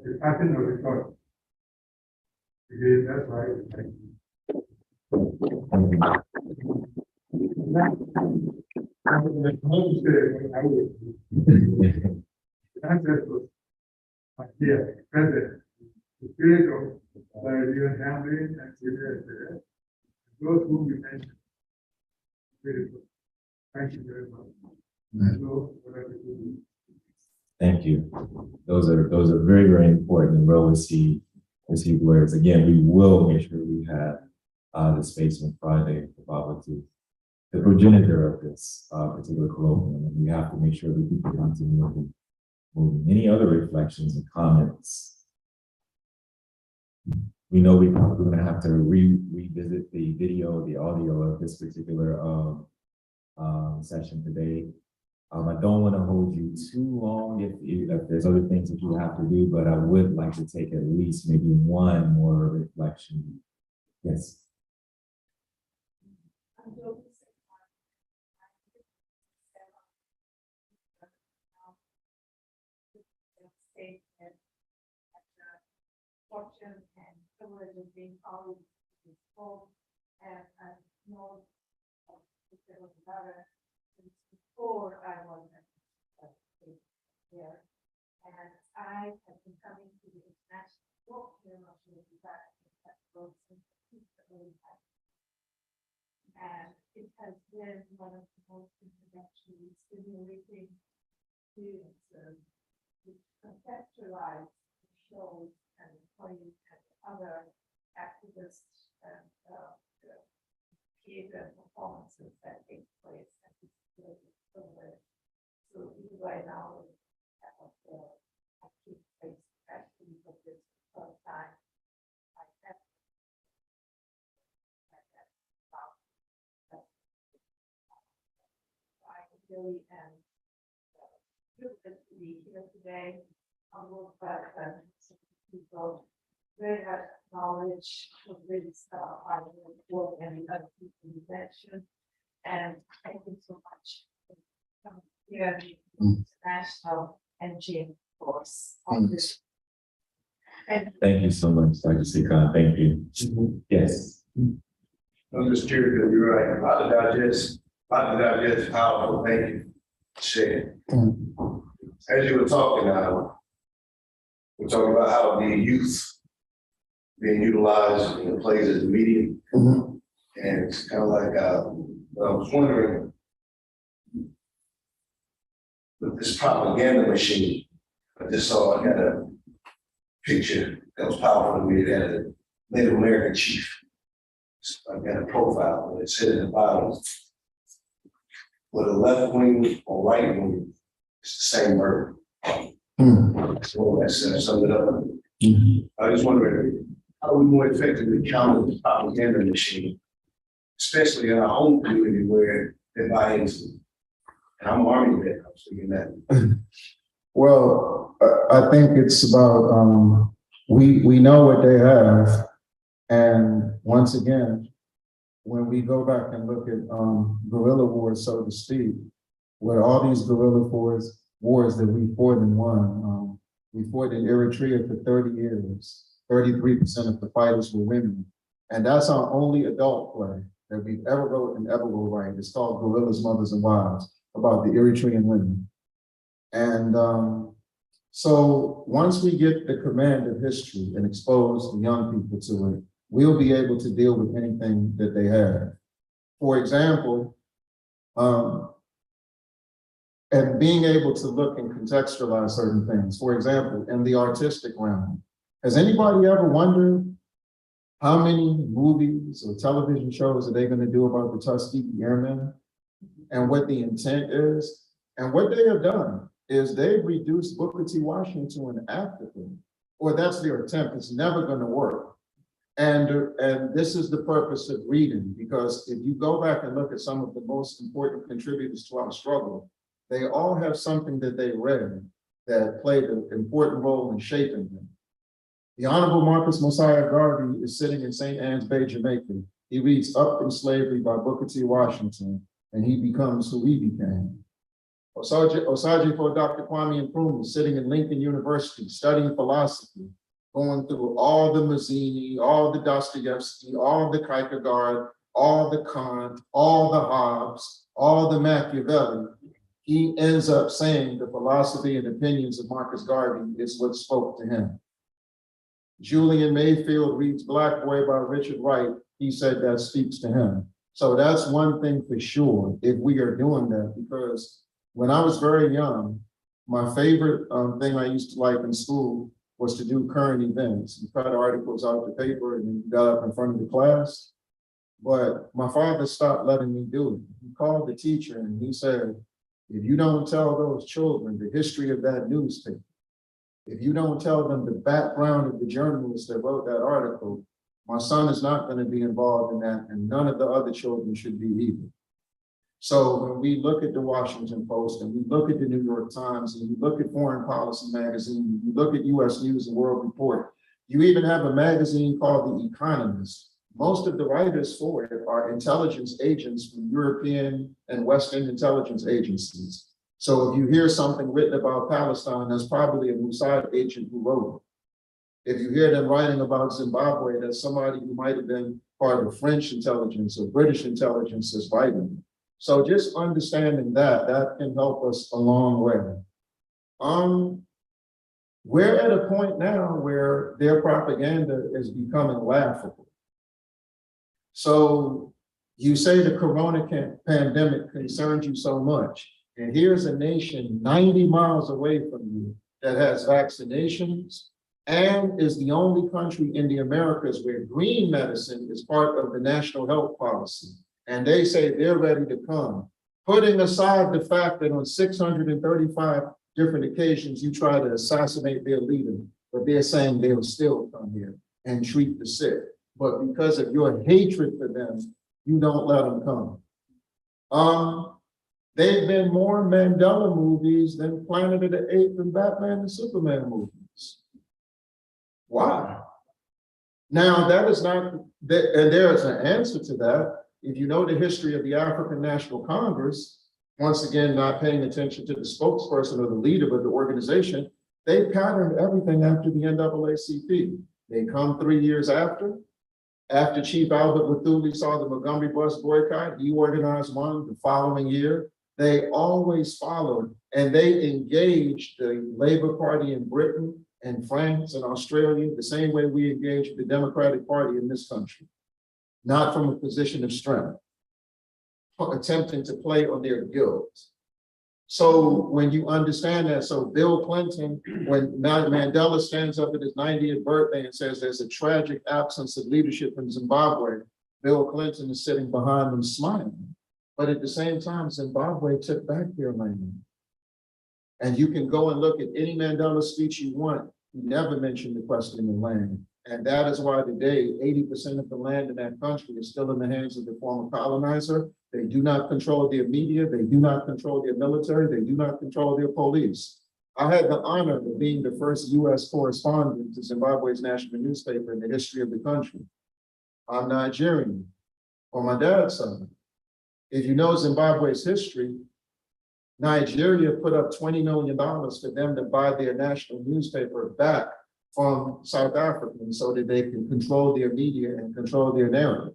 Speaker 3: the pattern of the thought. Again, that's why I thank you. Here, present, the spirit of Liberian handling and those whom you mentioned. Beautiful. Thank you very much.
Speaker 1: Thank you. Those are very, very important and well received words. Again, we will make sure we have the space on Friday for Baba to the progenitor of this particular colloquium, and we have to make sure that people continue moving. Any other reflections and comments? We know we're probably gonna have to revisit the video, the audio of this particular session today. I don't want to hold you too long if there's other things that you have to do, but I would like to take at least maybe one more reflection. Yes.
Speaker 4: Fortune and privilege of being always in school, and I know there was another since before I was here, and I have been coming to the International Colloquium of the and it has been one of the most intellectually stimulating experiences to conceptualize the shows and plays and other activists and theater performances that take place at this privilege. So even right now, active place actually for this first time. I have I really am privileged to be here today. I'm with people very much knowledge of this work and other people you mentioned. And thank you so much for coming here, International NG course on this. And
Speaker 1: Thank you so much, Dr. Sikon. Thank you. Yes.
Speaker 5: I'm just curious, because you're right, a lot to digest powerful, thank you, share. As you were talking, we're talking about how the youth being utilized in the plays as a medium. And it's kind of like, I was wondering, with this propaganda machine, I just saw, I got a picture that was powerful to me. It had a Native American chief. I got a profile, and it said in the bottom, whether left wing or right wing, it's the same bird. So that's summed it up. I was wondering, how do we more effectively counter the propaganda machine, especially in our own community where they buy into it? And I'm Army vet, I was thinking that.
Speaker 2: Well, I think it's about, we know what they have. And once again, when we go back and look at guerrilla wars, so to speak, where all these guerrilla wars that we fought and won, we fought in Eritrea for 30 years. 33% of the fighters were women. And that's our only adult play that we've ever wrote and ever will write. It's called Gorillas, Mothers and Wives, about the Eritrean women. And so once we get the command of history and expose the young people to it, we'll be able to deal with anything that they have. For example, and being able to look and contextualize certain things. For example, in the artistic realm, has anybody ever wondered how many movies or television shows are they going to do about the Tuskegee Airmen and what the intent is? And what they have done is they've reduced Booker T. Washington to an afterthought, or that's their attempt. It's never going to work. And this is the purpose of reading, because if you go back and look at some of the most important contributors to our struggle, they all have something that they read that played an important role in shaping them. The Honorable Marcus Mosiah Garvey is sitting in St. Anne's Bay, Jamaica. He reads Up from Slavery by Booker T. Washington, and he becomes who he became. Osagyefo Dr. Kwame Nkrumah is sitting in Lincoln University, studying philosophy, going through all the Mazzini, all the Dostoevsky, all the Kierkegaard, all the Kant, all the Hobbes, all the Machiavelli. He ends up saying the philosophy and opinions of Marcus Garvey is what spoke to him. Julian Mayfield reads Black Boy by Richard Wright. He said that speaks to him. So that's one thing for sure, if we are doing that, because when I was very young, my favorite thing I used to like in school was to do current events. You cut articles out of the paper and then you got up in front of the class. But my father stopped letting me do it. He called the teacher and he said, if you don't tell those children the history of that newspaper, If you don't tell them the background of the journalist that wrote that article, my son is not going to be involved in that, and none of the other children should be either. So when we look at the Washington Post and we look at the New York Times and we look at Foreign Policy Magazine, you look at US News and World Report, you even have a magazine called The Economist. Most of the writers for it are intelligence agents from European and Western intelligence agencies. So if you hear something written about Palestine, that's probably a Mossad agent who wrote it. If you hear them writing about Zimbabwe, that's somebody who might have been part of French intelligence or British intelligence that's writing it. So just understanding that can help us a long way. We're at a point now where their propaganda is becoming laughable. So you say the corona pandemic concerns you so much, and here's a nation 90 miles away from you that has vaccinations and is the only country in the Americas where green medicine is part of the national health policy. And they say they're ready to come, putting aside the fact that on 635 different occasions you try to assassinate their leader, but they're saying they'll still come here and treat the sick. But because of your hatred for them, you don't let them come. They've been more Mandela movies than Planet of the Apes and Batman and Superman movies. Why? Now that is not, and there is an answer to that. If you know the history of the African National Congress, once again, not paying attention to the spokesperson or the leader of the organization, they patterned everything after the NAACP. They come 3 years after Chief Albert Luthuli saw the Montgomery bus boycott, he organized one the following year. They always followed, and they engaged the Labour Party in Britain and France and Australia the same way we engaged the Democratic Party in this country, not from a position of strength, attempting to play on their guilt. So when you understand that, so Bill Clinton, when Mandela stands up at his 90th birthday and says there's a tragic absence of leadership in Zimbabwe, Bill Clinton is sitting behind him smiling. But at the same time, Zimbabwe took back their land. And you can go and look at any Mandela speech you want, he never mentioned the question of land. And that is why today, 80% of the land in that country is still in the hands of the former colonizer. They do not control their media. They do not control their military. They do not control their police. I had the honor of being the first US correspondent to Zimbabwe's national newspaper in the history of the country. I'm Nigerian on my dad's side. If you know Zimbabwe's history, Nigeria put up $20 million for them to buy their national newspaper back from South Africans so that they can control their media and control their narrative.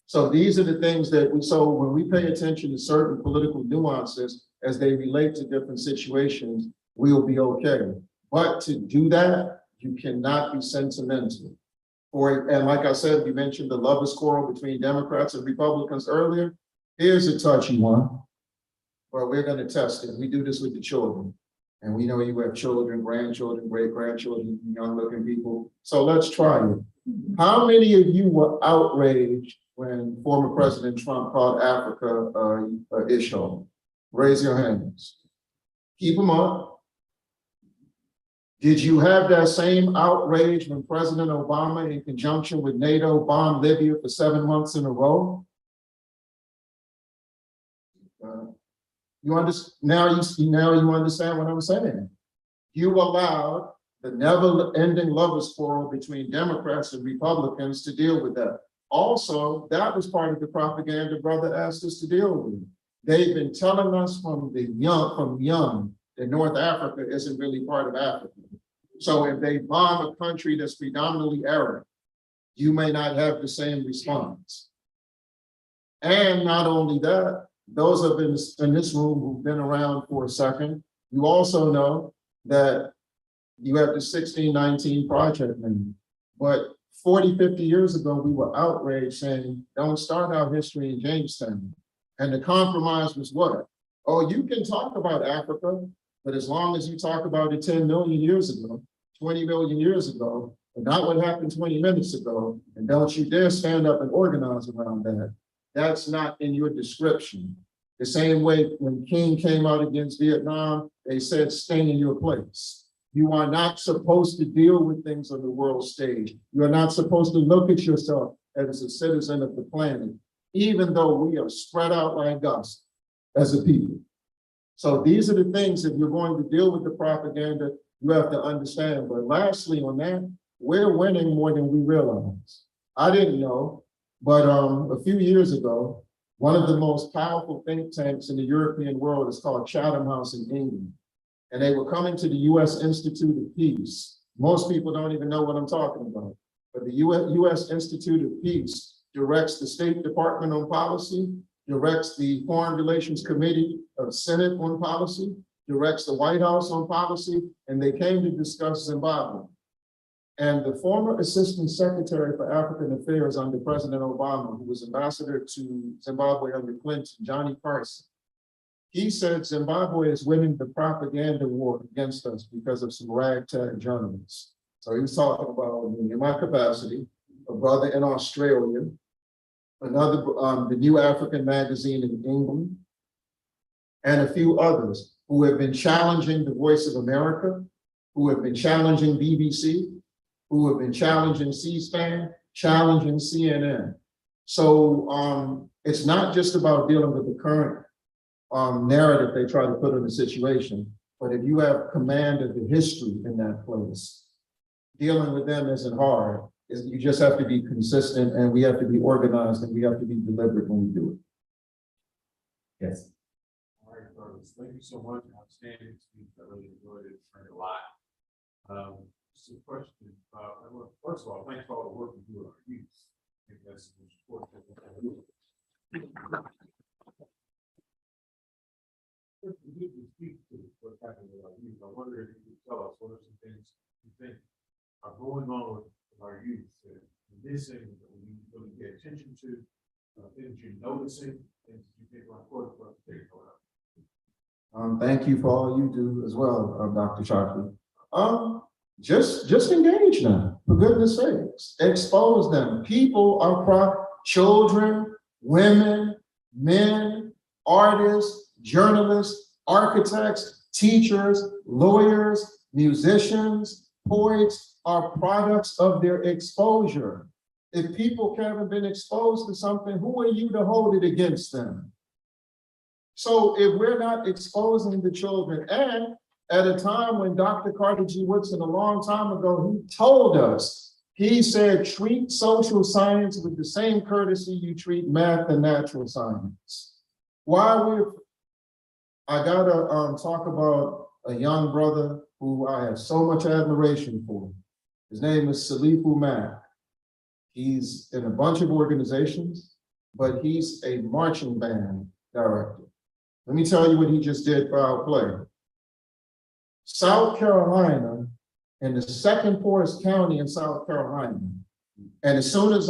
Speaker 2: So these are the things that so when we pay attention to certain political nuances as they relate to different situations, we'll be okay. But to do that, you cannot be sentimental. And like I said, you mentioned the lovers' quarrel between Democrats and Republicans earlier. Here's a touchy one, but we're going to test it. We do this with the children. And we know you have children, grandchildren, great-grandchildren, young-looking people. So let's try it. How many of you were outraged when former President Trump called Africa a ishhole? Raise your hands. Keep them up. Did you have that same outrage when President Obama, in conjunction with NATO, bombed Libya for 7 months in a row? You understand now you understand what I'm saying. You allowed the never-ending lovers' quarrel between Democrats and Republicans to deal with that. Also, that was part of the propaganda brother asked us to deal with. They've been telling us from young that North Africa isn't really part of Africa. So if they bomb a country that's predominantly Arab, you may not have the same response. And not only that, those of us in this room who've been around for a second, you also know that you have the 1619 project name. But 40, 50 years ago, we were outraged saying, don't start our history in Jamestown. And the compromise was what? Oh, you can talk about Africa, but as long as you talk about it 10 million years ago, 20 million years ago, but not what happened 20 minutes ago, and don't you dare stand up and organize around that. That's not in your description. The same way when King came out against Vietnam, they said, stay in your place. You are not supposed to deal with things on the world stage. You are not supposed to look at yourself as a citizen of the planet, even though we are spread out like dust as a people. So these are the things, if you're going to deal with the propaganda, you have to understand. But lastly on that, we're winning more than we realize. I didn't know, but a few years ago, one of the most powerful think tanks in the European world is called Chatham House in England. And they were coming to the US Institute of Peace. Most people don't even know what I'm talking about. But the US Institute of Peace directs the State Department on policy, directs the Foreign Relations Committee of Senate on policy, directs the White House on policy, and they came to discuss Zimbabwe. And the former Assistant Secretary for African Affairs under President Obama, who was ambassador to Zimbabwe under Clinton, Johnny Carson, he said Zimbabwe is winning the propaganda war against us because of some ragtag journalists. So he was talking about, in my capacity, a brother in Australia, another, the New African magazine in England, and a few others who have been challenging the Voice of America, who have been challenging BBC, who have been challenging C-SPAN, challenging CNN. So it's not just about dealing with the current narrative they try to put in the situation, but if you have command of the history in that place, dealing with them isn't hard. You just have to be consistent, and we have to be organized, and we have to be deliberate when we do it.
Speaker 1: Yes.
Speaker 6: All right, brothers, thank you so much. Outstanding speech. I really enjoyed it. Learned a lot. Just a question. Well, first of all, thanks for all the work you do with our youth. I think that's the most important thing. If you could speak to what's happening with our youth, I wonder if you could tell us what are some things you think are going on with our youth that are missing, that we need to really pay attention to, things you're noticing, things you think are important for us to take note of.
Speaker 2: Thank you for all you do as well, Dr. Shockley. Just engage them, for goodness sakes. Expose them. People are children, women, men, artists, journalists, architects, teachers, lawyers, musicians, poets are products of their exposure. If people haven't been exposed to something, who are you to hold it against them? So if we're not exposing the children, and at a time when Dr. Carter G. Woodson, a long time ago, he told us, he said, treat social science with the same courtesy you treat math and natural science. I gotta talk about a young brother who I have so much admiration for. His name is Salifu Mack. He's in a bunch of organizations, but he's a marching band director. Let me tell you what he just did for our play. South Carolina, in the second poorest county in South Carolina, and as soon as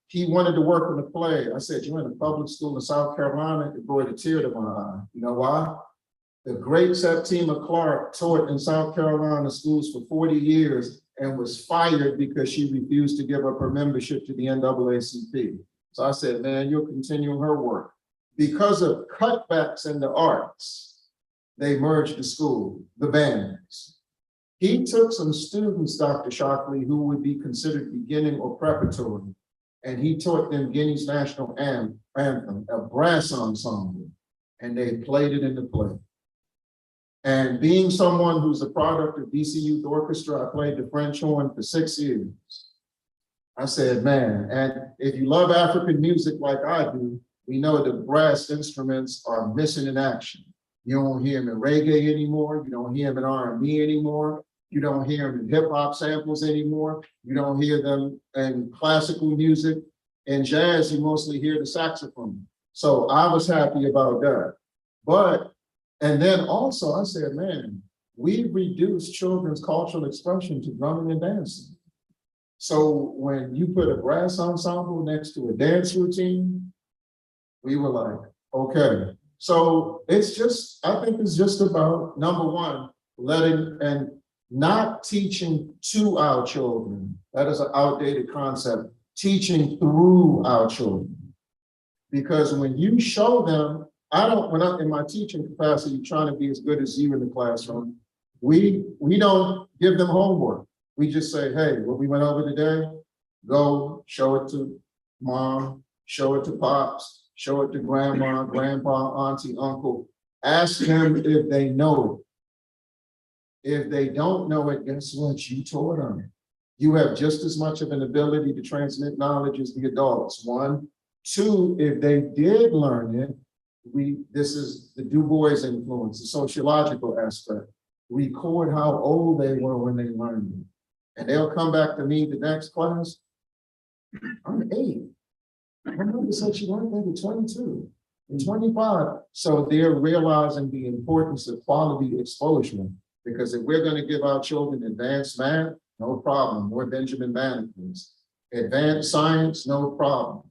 Speaker 2: he wanted to work on the play, I said, you're in a public school in South Carolina? It brought a tear to my eye. You know why? The great Septima Clark taught in South Carolina schools for 40 years and was fired because she refused to give up her membership to the NAACP. So I said, man, you're continuing her work. Because of cutbacks in the arts, they merged the school, the bands. He took some students, Dr. Shockley, who would be considered beginning or preparatory, and he taught them Guinea's national anthem, a brass ensemble, and they played it in the play. And being someone who's a product of DC Youth Orchestra, I played the French horn for 6 years. I said, man, and if you love African music like I do, we know the brass instruments are missing in action. You don't hear them in reggae anymore. You don't hear them in R&B anymore. You don't hear them in hip hop samples anymore. You don't hear them in classical music. In jazz, you mostly hear the saxophone. So I was happy about that. And then also I said, man, we've reduced children's cultural expression to drumming and dancing. So when you put a brass ensemble next to a dance routine, we were like, okay. So it's just, I think it's just about, number one, letting and not teaching to our children. That is an outdated concept. Teaching through our children. Because when you show them, when I'm in my teaching capacity, trying to be as good as you in the classroom, we don't give them homework. We just say, hey, what we went over today, go show it to mom, show it to pops, show it to grandma, grandpa, auntie, uncle. Ask them if they know it. If they don't know it, guess what? You taught them. You have just as much of an ability to transmit knowledge as the adults. One. Two, if they did learn it, this is the Du Bois influence, the sociological aspect. Record how old they were when they learned it. And they'll come back to me the next class. I'm 8. My mother said she learned that at 22 and 25. So they're realizing the importance of quality exposure. Because if we're going to give our children advanced math, no problem. More Benjamin Bannekers. Advanced science, no problem.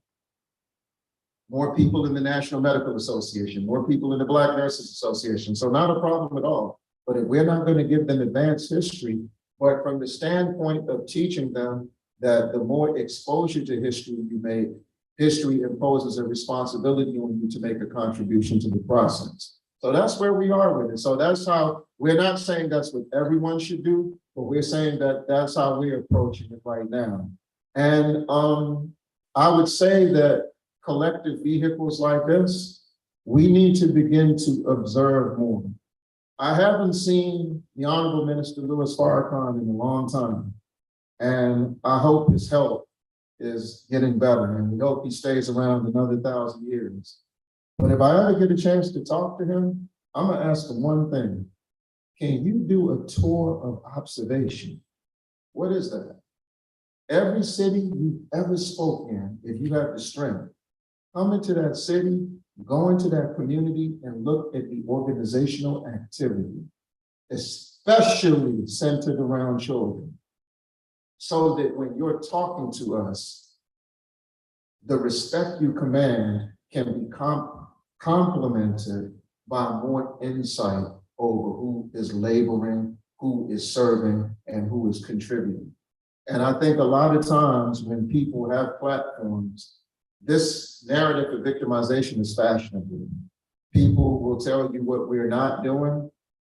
Speaker 2: More people in the National Medical Association, more people in the Black Nurses Association. So not a problem at all. But if we're not going to give them advanced history, but from the standpoint of teaching them that the more exposure to history you make, history imposes a responsibility on you to make a contribution to the process. So that's where we are with it. So that's how, we're not saying that's what everyone should do, but we're saying that that's how we're approaching it right now. And I would say that collective vehicles like this, we need to begin to observe more. I haven't seen the Honorable Minister Louis Farrakhan in a long time, and I hope his health is getting better, and we hope he stays around another 1,000 years. But if I ever get a chance to talk to him, I'm gonna ask him one thing. Can you do a tour of observation? What is that? Every city you've ever spoken in, if you have the strength, come into that city, go into that community and look at the organizational activity, especially centered around children, so that when you're talking to us, the respect you command can be complemented by more insight over who is laboring, who is serving, and who is contributing. And I think a lot of times when people have platforms, this narrative of victimization is fashionable. People will tell you what we're not doing,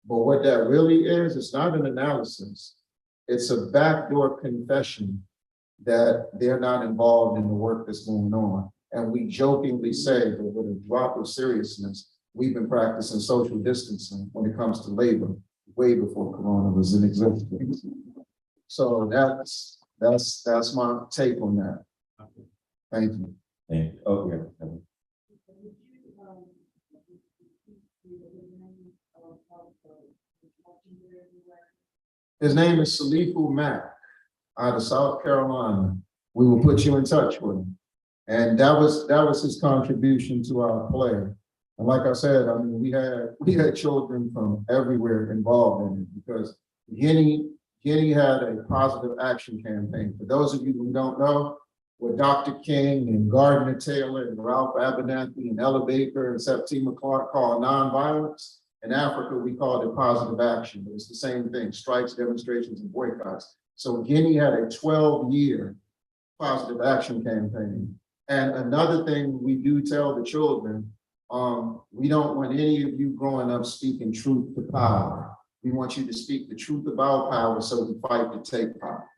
Speaker 2: but what that really is, it's not an analysis. It's a backdoor confession that they're not involved in the work that's going on. And we jokingly say, but with a drop of seriousness, we've been practicing social distancing when it comes to labor way before Corona was in existence. So that's my take on that. Thank you.
Speaker 1: Thank you. Okay.
Speaker 2: His name is Salifu Mack out of South Carolina. We will put you in touch with him. And that was his contribution to our play. And like I said, I mean, we had children from everywhere involved in it, because Guinea had a positive action campaign. For those of you who don't know, what Dr. King and Gardner Taylor and Ralph Abernathy and Ella Baker and Septima Clark call nonviolence. In Africa, we called it positive action. It was the same thing: strikes, demonstrations, and boycotts. So Guinea had a 12-year positive action campaign. And another thing we do tell the children, we don't want any of you growing up speaking truth to power. We want you to speak the truth about power, so we fight to take power.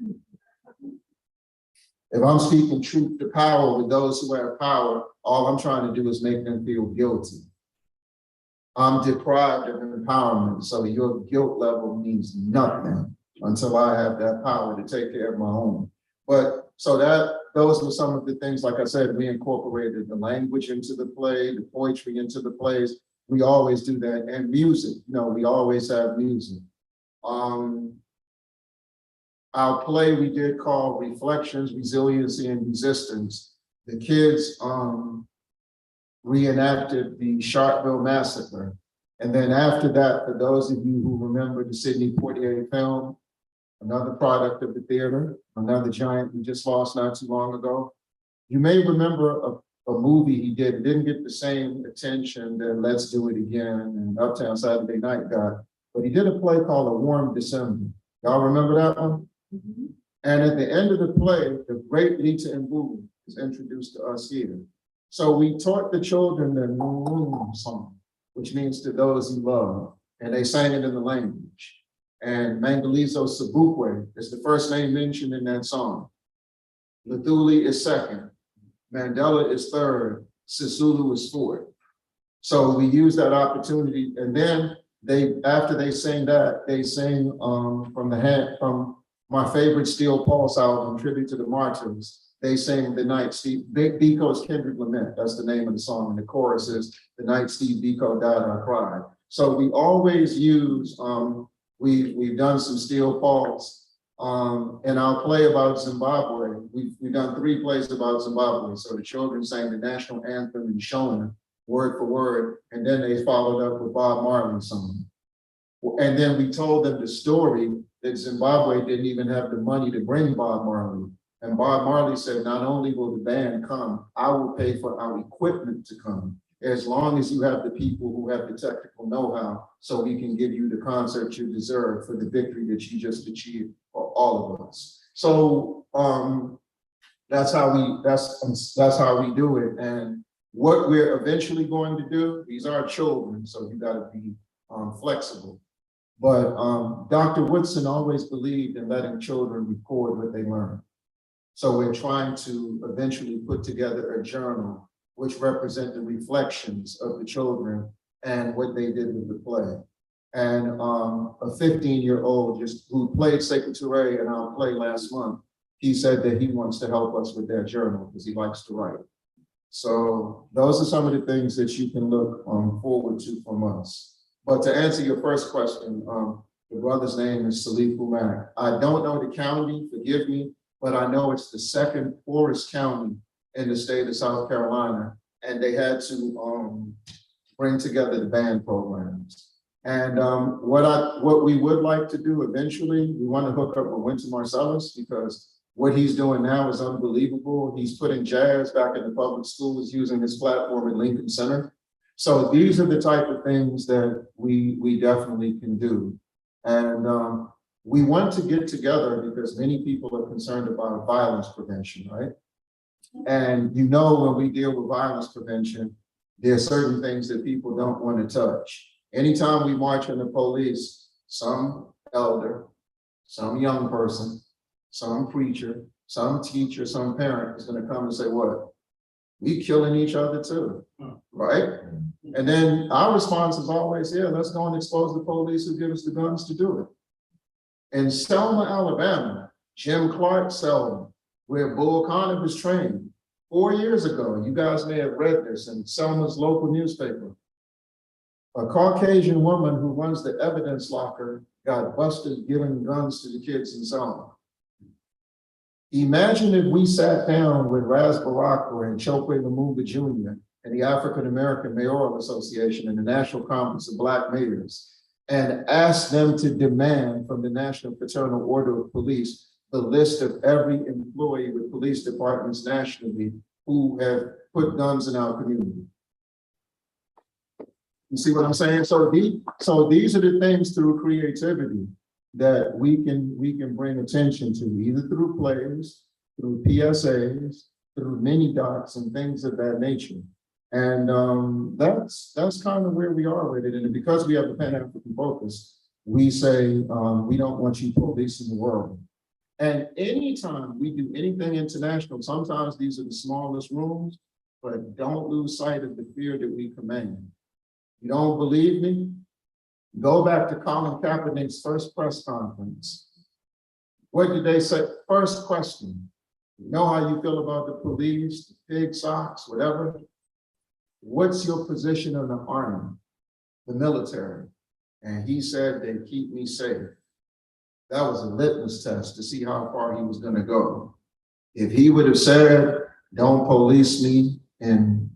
Speaker 2: If I'm speaking truth to power with those who have power, all I'm trying to do is make them feel guilty. I'm deprived of empowerment, so your guilt level means nothing until I have that power to take care of my own. But so those were some of the things. Like I said, we incorporated the language into the play, the poetry into the plays. We always do that. And music, we always have music. Our play we did called Reflections, Resiliency, and Resistance. The kids reenacted the Sharpeville Massacre. And then after that, for those of you who remember the Sidney Poitier film, another product of the theater, another giant we just lost not too long ago, you may remember a movie he did. It didn't get the same attention that Let's Do It Again and Uptown Saturday Night got, but he did a play called A Warm December. Y'all remember that one? Mm-hmm. And at the end of the play, the great Lita Mbulu is introduced to us here. So we taught the children the song, which means to those you love, and they sang it in the language. And Mangalizo Sabukwe is the first name mentioned in that song. Luthuli is second. Mandela is third. Sisulu is fourth. So we use that opportunity, and then after they sing that, they sing from my favorite Steel Pulse album, Tribute to the Martyrs. They sing The Night Steve Biko's Kendrick Lament. That's the name of the song, and the chorus is The Night Steve Biko Died, I Cried. So we always use we've done some Steel Pulse. And I'll play about Zimbabwe. We've done 3 plays about Zimbabwe. So the children sang the national anthem in Shona, word for word, and then they followed up with Bob Marley's song. And then we told them the story that Zimbabwe didn't even have the money to bring Bob Marley. And Bob Marley said, not only will the band come, I will pay for our equipment to come, as long as you have the people who have the technical know-how, so we can give you the concert you deserve for the victory that you just achieved for all of us. So that's how we do it. And what we're eventually going to do, these are children, so you gotta be flexible. But Dr. Woodson always believed in letting children record what they learn. So we're trying to eventually put together a journal which represent the reflections of the children and what they did with the play. And a 15-year-old who played Sekou Touré in our play last month, he said that he wants to help us with that journal because he likes to write. So those are some of the things that you can look forward to from us. But to answer your first question, the brother's name is Salif Umak. I don't know the county, forgive me, but I know it's the second poorest county in the state of South Carolina, and they had to bring together the band programs. And what we would like to do eventually, we want to hook up with Wynton Marsalis, because what he's doing now is unbelievable. He's putting jazz back in the public schools using his platform at Lincoln Center. So these are the type of things that we definitely can do. And we want to get together because many people are concerned about violence prevention, right? And you know, when we deal with violence prevention, there are certain things that people don't want to touch. Anytime we march on the police, some elder, some young person, some preacher, some teacher, some parent is going to come and say, what? We killing each other too, right? And then our response is always, yeah, let's go and expose the police who give us the guns to do it. In Selma, Alabama, Jim Clark Selma, where Bull Connor was trained 4 years ago, you guys may have read this in Selma's local newspaper. A Caucasian woman who runs the evidence locker got busted giving guns to the kids in Selma. Imagine if we sat down with Ras Baraka and Chokwe Lumumba Jr. and the African American Mayoral Association and the National Conference of Black Mayors and asked them to demand from the National Fraternal Order of Police the list of every employee with police departments nationally who have put guns in our community. You see what I'm saying? So these are the things through creativity that we can bring attention to, either through plays, through PSAs, through mini docs and things of that nature. And that's kind of where we are with it. And because we have a Pan-African focus, we say we don't want you policing the world. And anytime we do anything international, sometimes these are the smallest rooms, but don't lose sight of the fear that we command. You don't believe me? Go back to Colin Kaepernick's first press conference. What did they say? First question. You know how you feel about the police, the pig socks, whatever? What's your position on the army, the military? And he said, they keep me safe. That was a litmus test to see how far he was going to go. If he would have said, don't police me in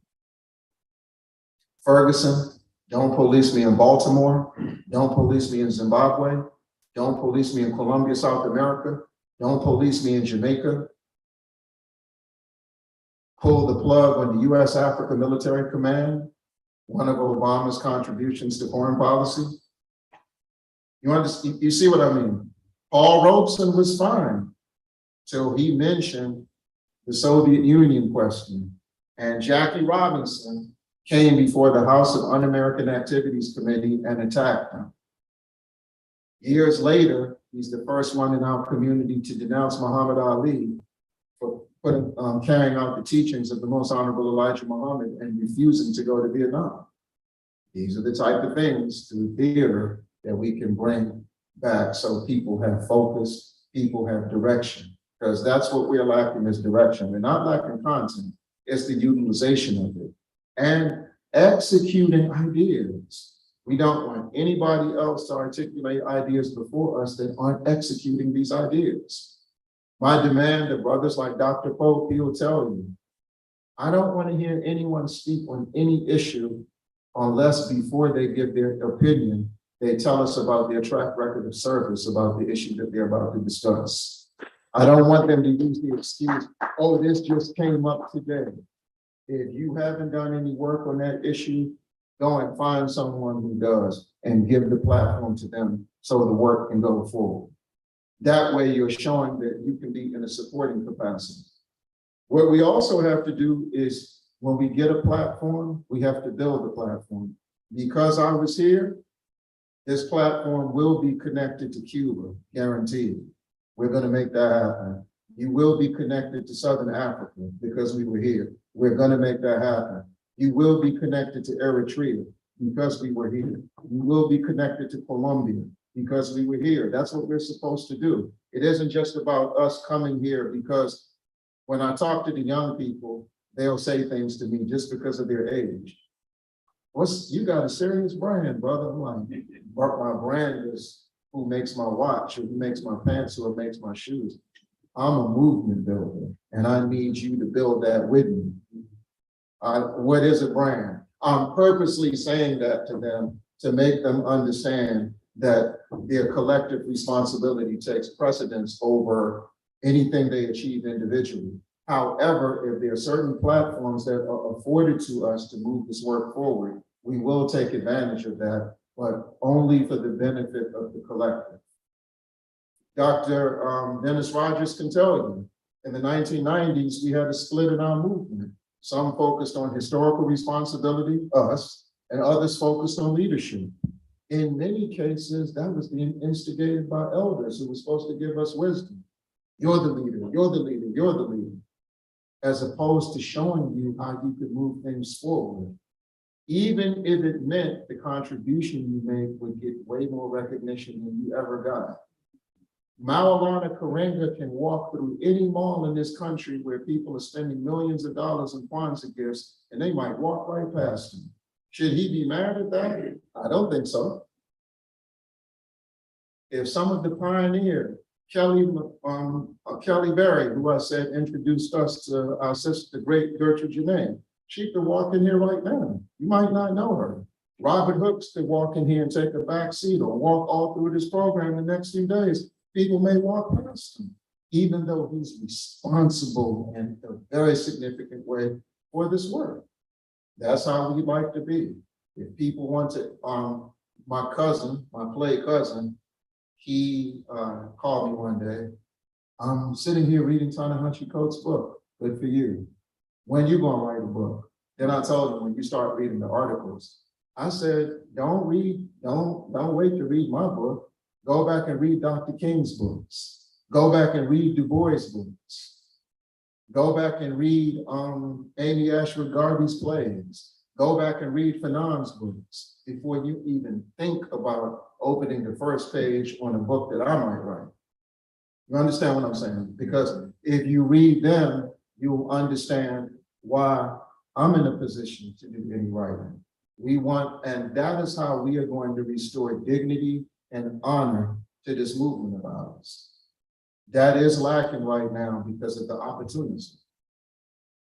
Speaker 2: Ferguson, don't police me in Baltimore, don't police me in Zimbabwe, don't police me in Colombia, South America, don't police me in Jamaica, pull the plug on the US Africa Military Command, one of Obama's contributions to foreign policy. You see what I mean? Paul Robeson was fine till he mentioned the Soviet Union question. And Jackie Robinson came before the House of Un-American Activities Committee and attacked him. Years later, he's the first one in our community to denounce Muhammad Ali for carrying out the teachings of the most honorable Elijah Muhammad and refusing to go to Vietnam. These are the type of things through theater that we can bring back so people have focus, people have direction, because that's what we're lacking is direction. We're not lacking content, it's the utilization of it and executing ideas. We don't want anybody else to articulate ideas before us that aren't executing these ideas. My demand of brothers like Dr. Pope, he'll tell you, I don't want to hear anyone speak on any issue unless before they give their opinion, they tell us about their track record of service about the issue that they're about to discuss. I don't want them to use the excuse, oh, this just came up today. If you haven't done any work on that issue, go and find someone who does and give the platform to them so the work can go forward. That way you're showing that you can be in a supporting capacity. What we also have to do is when we get a platform, we have to build the platform. Because I was here, this platform will be connected to Cuba, guaranteed. We're going to make that happen. You will be connected to Southern Africa because we were here. We're going to make that happen. You will be connected to Eritrea because we were here. You will be connected to Colombia because we were here. That's what we're supposed to do. It isn't just about us coming here because when I talk to the young people, they'll say things to me just because of their age. You got a serious brand, brother. I'm like, but my brand is who makes my watch, or who makes my pants, or who makes my shoes. I'm a movement builder, and I need you to build that with me. What is a brand? I'm purposely saying that to them to make them understand that their collective responsibility takes precedence over anything they achieve individually. However, if there are certain platforms that are afforded to us to move this work forward, we will take advantage of that, but only for the benefit of the collective. Dr. Dennis Rogers can tell you, in the 1990s, we had a split in our movement. Some focused on historical responsibility, us, and others focused on leadership. In many cases, that was being instigated by elders who were supposed to give us wisdom. You're the leader, you're the leader, you're the leader, as opposed to showing you how you could move things forward. Even if it meant the contribution you made would get way more recognition than you ever got. Maulana Karenga can walk through any mall in this country where people are spending millions of dollars in Kwanzaa gifts, and they might walk right past him. Should he be mad at that? I don't think so. If some of the pioneers, Kelly Berry, who I said introduced us to our sister, the great Gertrude Janae, she could walk in here right now. You might not know her. Robert Hooks could walk in here and take a back seat or walk all through this program the next few days. People may walk past him, even though he's responsible in a very significant way for this work. That's how we like to be. If people want to, my cousin, my play cousin, he called me one day. I'm sitting here reading Ta-Nehisi Coates' book. Good for you. When you gonna write a book? Then I told him when you start reading the articles. I said, don't wait to read my book. Go back and read Dr. King's books. Go back and read Du Bois' books. Go back and read Amy Ashford Garvey's plays. Go back and read Fanon's books before you even think about opening the first page on a book that I might write. You understand what I'm saying? Because if you read them, you'll understand why I'm in a position to do any writing. And that is how we are going to restore dignity and honor to this movement of ours. That is lacking right now because of the opportunism.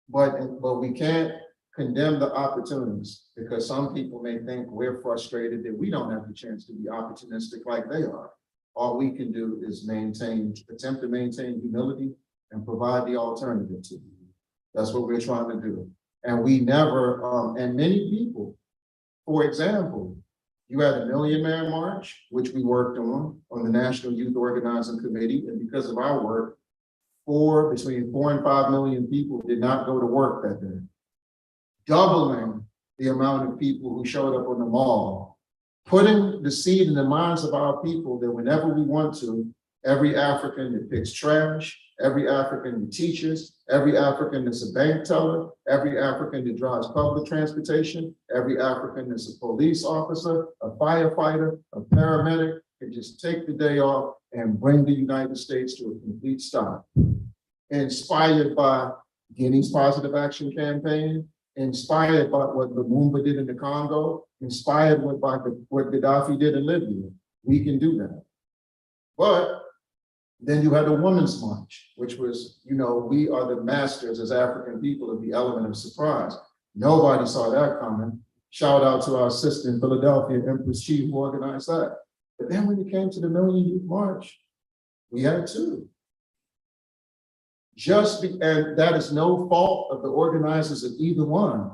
Speaker 2: But we can't condemn the opportunists because some people may think we're frustrated that we don't have the chance to be opportunistic like they are. All we can do is attempt to maintain humility and provide the alternative to you. That's what we're trying to do. And we never, and many people, for example, you had a Million Man March, which we worked on the National Youth Organizing Committee. And because of our work, between 4 and 5 million people did not go to work that day. Doubling the amount of people who showed up on the mall putting the seed in the minds of our people that whenever we want to, every African that picks trash, every African that teaches, every African that's a bank teller, every African that drives public transportation, every African that's a police officer, a firefighter, a paramedic, can just take the day off and bring the United States to a complete stop. Inspired by Guinea's Positive Action Campaign, inspired by what Lumumba did in the Congo, inspired by what Gaddafi did in Libya. We can do that. But then you had a Women's March, which was, we are the masters as African people of the element of surprise. Nobody saw that coming. Shout out to our sister in Philadelphia, Empress Chief, who organized that. But then when it came to the Million Youth March, we had two. And that is no fault of the organizers of either one,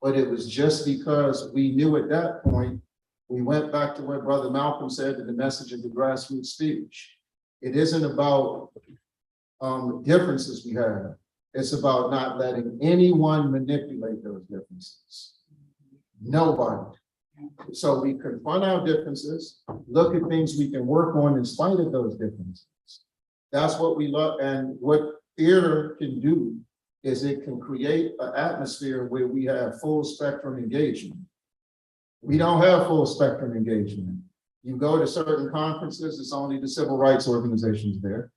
Speaker 2: but it was just because we knew at that point, we went back to what Brother Malcolm said in the message of the grassroots speech. It isn't about differences we have. It's about not letting anyone manipulate those differences. Nobody. So we confront our differences, look at things we can work on in spite of those differences. That's what we love. And what theater can do is it can create an atmosphere where we have full spectrum engagement. We don't have full spectrum engagement. You go to certain conferences, it's only the civil rights organizations there.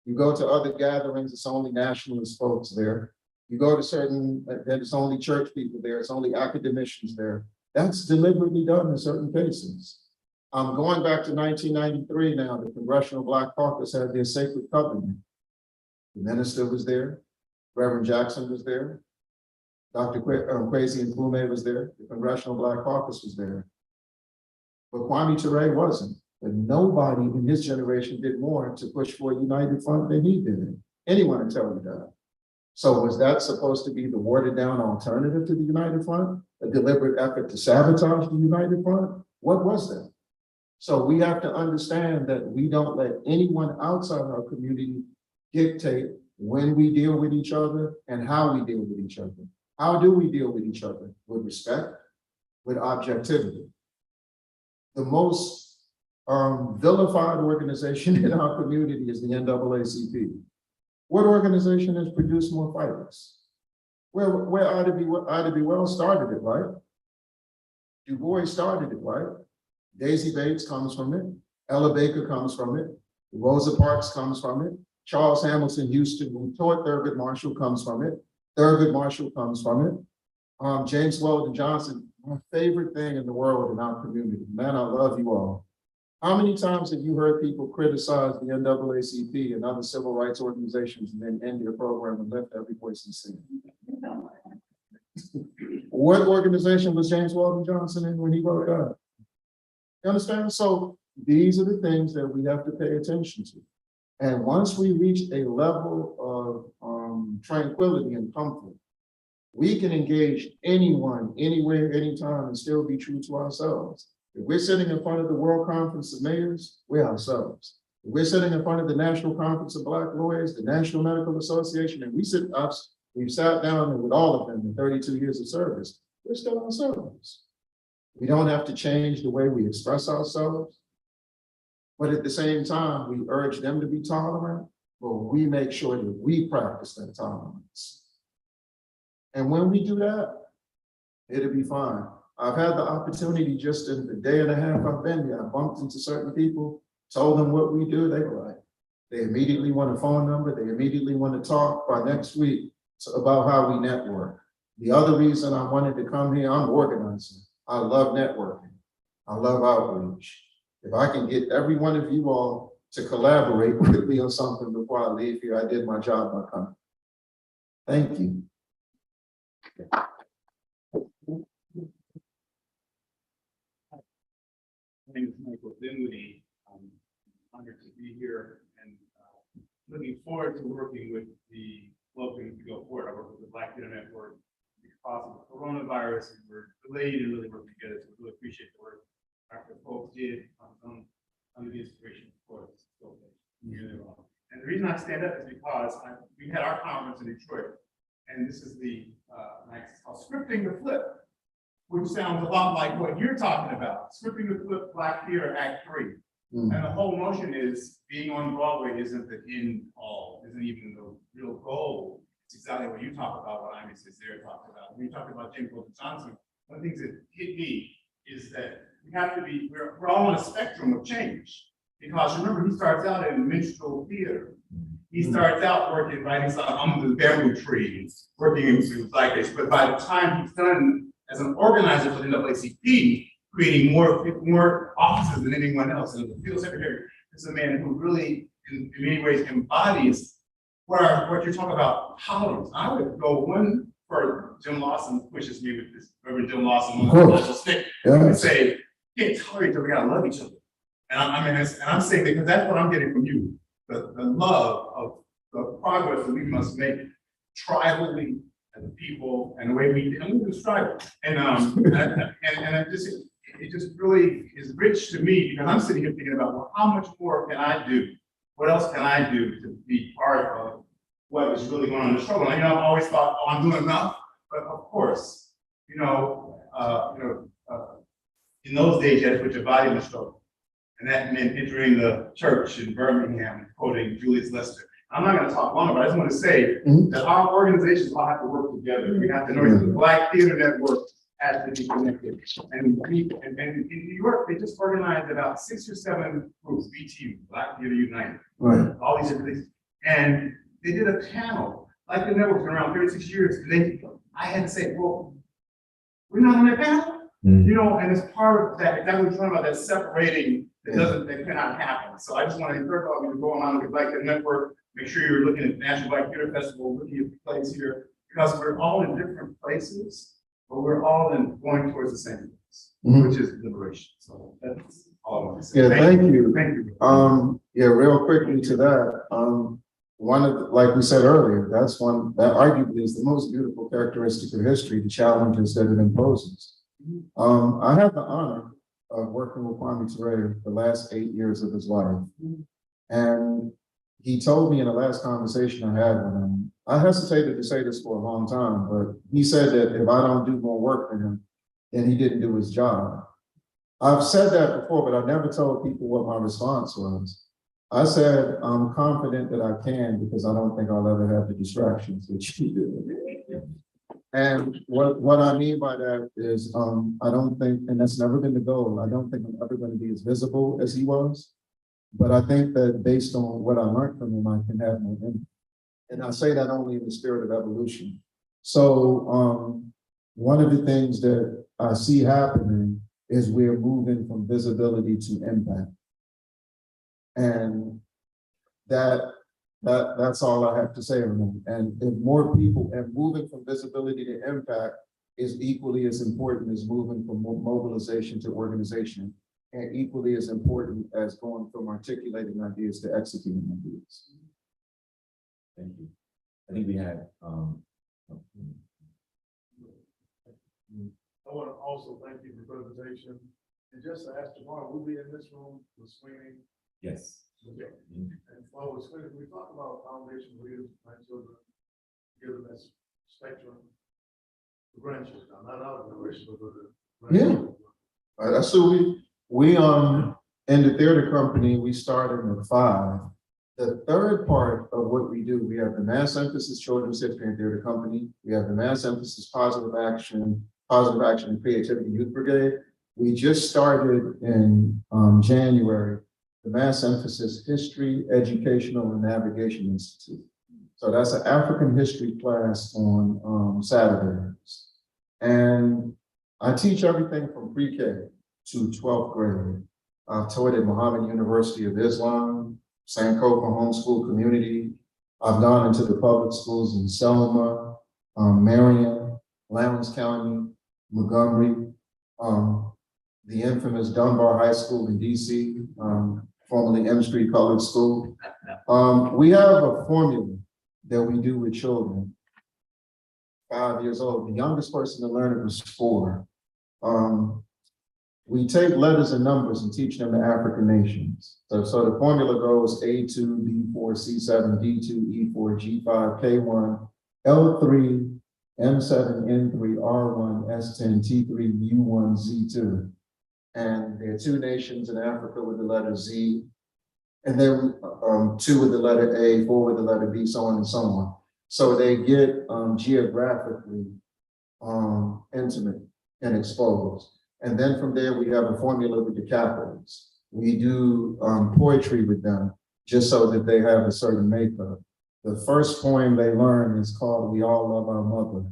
Speaker 2: You go to other gatherings, it's only nationalist folks there. You go to certain, it's only church people there, it's only academicians there. That's deliberately done in certain cases. Going back to 1993 now, the Congressional Black Caucus had their sacred covenant. The minister was there, Reverend Jackson was there, Dr. Kwesi Nkrumah was there, the Congressional Black Caucus was there. But Kwame Ture wasn't. But nobody in his generation did more to push for a united front than he did. Anyone can tell you that. So was that supposed to be the watered down alternative to the united front? A deliberate effort to sabotage the united front? What was that? So we have to understand that we don't let anyone outside our community dictate when we deal with each other and how we deal with each other. How do we deal with each other? With respect, with objectivity. The most vilified organization in our community is the NAACP. What organization has produced more fighters? Where Ida B. Wells started it, right? Du Bois started it, right? Daisy Bates comes from it. Ella Baker comes from it. Rosa Parks comes from it. Charles Hamilton Houston, who taught Thurgood Marshall, comes from it. Thurgood Marshall comes from it. James Weldon Johnson, my favorite thing in the world in our community. Man, I love you all. How many times have you heard people criticize the NAACP and other civil rights organizations and then end their program and lift every voice and sing? What organization was James Weldon Johnson in when he wrote that? You understand? So these are the things that we have to pay attention to. And once we reach a level of tranquility and comfort, we can engage anyone, anywhere, anytime, and still be true to ourselves. If we're sitting in front of the World Conference of Mayors, we're ourselves. If we're sitting in front of the National Conference of Black Lawyers, the National Medical Association, and we've sat down with all of them in 32 years of service, we're still ourselves. We don't have to change the way we express ourselves. But at the same time, we urge them to be tolerant, but we make sure that we practice that tolerance. And when we do that, it'll be fine. I've had the opportunity just in the day and a half I've been here, I bumped into certain people, told them what we do, they were like, they immediately want a phone number, they immediately want to talk by next week about how we network. The other reason I wanted to come here, I'm organizing. I love networking. I love outreach. If I can get every one of you all to collaborate with me on something before I leave here, I did my job by coming. Thank you.
Speaker 7: My name is Michael Dinwiddie. I'm honored to be here and looking forward to working with the colloquium to go forward. I work with the Black Theater Network because of the coronavirus, and we're delayed in really working together. So we really appreciate the work Dr. Folks did under the inspiration, of course. And the reason I stand up is because we had our conference in Detroit, and this is the nice called Scripting the Flip. which sounds a lot like what you're talking about, Scripting the Flip, Black Theater, Act 3.
Speaker 2: Mm.
Speaker 7: And the whole notion is being on Broadway isn't the end all, isn't even the real goal. It's exactly what you talk about, what Amy Cesare talked about. When you talked about James Wilson Johnson, one of the things that hit me is that we have to be, we're all on a spectrum of change. Because remember, he starts out in minstrel theater. He starts out working, writing some under the bamboo trees, working in like this. But by the time he's done as an organizer for the NAACP, creating more offices than anyone else, and the field secretary is a man who really, in many ways, embodies what you're talking about tolerance. I would go one for Jim Lawson pushes me with this, Reverend Jim Lawson, and say, can't tolerate each other, we gotta love each other. And I'm saying that because that's what I'm getting from you, the love of the progress that we must make tribally as a people and the way we just tribal. And it just really is rich to me because I'm sitting here thinking about, well, how much more can I do? What else can I do to be part of what is really going on in the struggle? And, I've always thought, oh, I'm doing enough, but of course, in those days, you had to put your body in the struggle. And that meant entering the church in Birmingham, quoting Julius Lester. I'm not going to talk long, but I just want to say that our organizations all have to work together. We have to know the Black Theater Network has to be connected. And in New York, they just organized about 6 or 7 groups, BTU, Black Theater United, all these different things. And they did a panel, like the network's been around 36 years, and I had to say, well, we're not on that panel? And it's part of that, exactly what we're talking about, that separating that cannot happen. So I just want to encourage all of you to go on the Black Theater Network, make sure you're looking at the National Black Theater Festival, looking at the plays here, because we're all in different places, but we're all going towards the same place, which is liberation. So that's all I want to say.
Speaker 2: Yeah, thank you.
Speaker 7: Thank you.
Speaker 2: Yeah, real quickly to that. One of the, like we said earlier, that arguably is the most beautiful characteristic of history, the challenges that it imposes. I have the honor of working with Kwame Ture the last 8 years of his life. And he told me in the last conversation I had with him, I hesitated to say this for a long time, but he said that if I don't do more work for him, then he didn't do his job. I've said that before, but I never told people what my response was. I said, I'm confident that I can because I don't think I'll ever have the distractions that you do. And what I mean by that is, I don't think, and that's never been the goal, I don't think I'm ever going to be as visible as he was. But I think that based on what I learned from him, I can have more impact. And I say that only in the spirit of evolution. So one of the things that I see happening is we're moving from visibility to impact. And that's all I have to say on that. And if more people, and moving from visibility to impact is equally as important as moving from mobilization to organization, and equally as important as going from articulating ideas to executing ideas.
Speaker 1: Thank you. I think we had,
Speaker 6: I want to also thank you for the presentation. And just to ask tomorrow, we'll be in this room with Sweeney.
Speaker 1: yes.
Speaker 6: Okay. And while we're Sweeney, we talk about foundation leaders, grandchildren, give them that spectrum. The grandchildren, not our generation, but the grandchildren.
Speaker 2: That's who we in the theater company, we started with 5. The third part of what we do, we have the mass emphasis children's history and theater company. We have the mass emphasis positive action and creativity youth brigade. We just started in January, the mass emphasis history, educational and navigation institute. So that's an African history class on Saturdays. And I teach everything from pre-K to 12th grade. I've taught at Muhammad University of Islam, Sankofa Homeschool Community. I've gone into the public schools in Selma, Marion, Lowndes County, Montgomery, the infamous Dunbar High School in DC, formerly M Street Public School. We have a formula that we do with children, 5 years old. The youngest person to learn it was 4. We take letters and numbers and teach them the African nations. So the formula goes A2, B4, C7, D2, E4, G5, K1, L3, M7N3R1 S10 T3 U1 Z2. And there are 2 nations in Africa with the letter Z, and then 2 with the letter A, 4 with the letter B, so on and so on. So they get geographically intimate and exposed. And then from there, we have a formula with the capitals. We do poetry with them just so that they have a certain makeup. The first poem they learn is called We All Love Our Mother.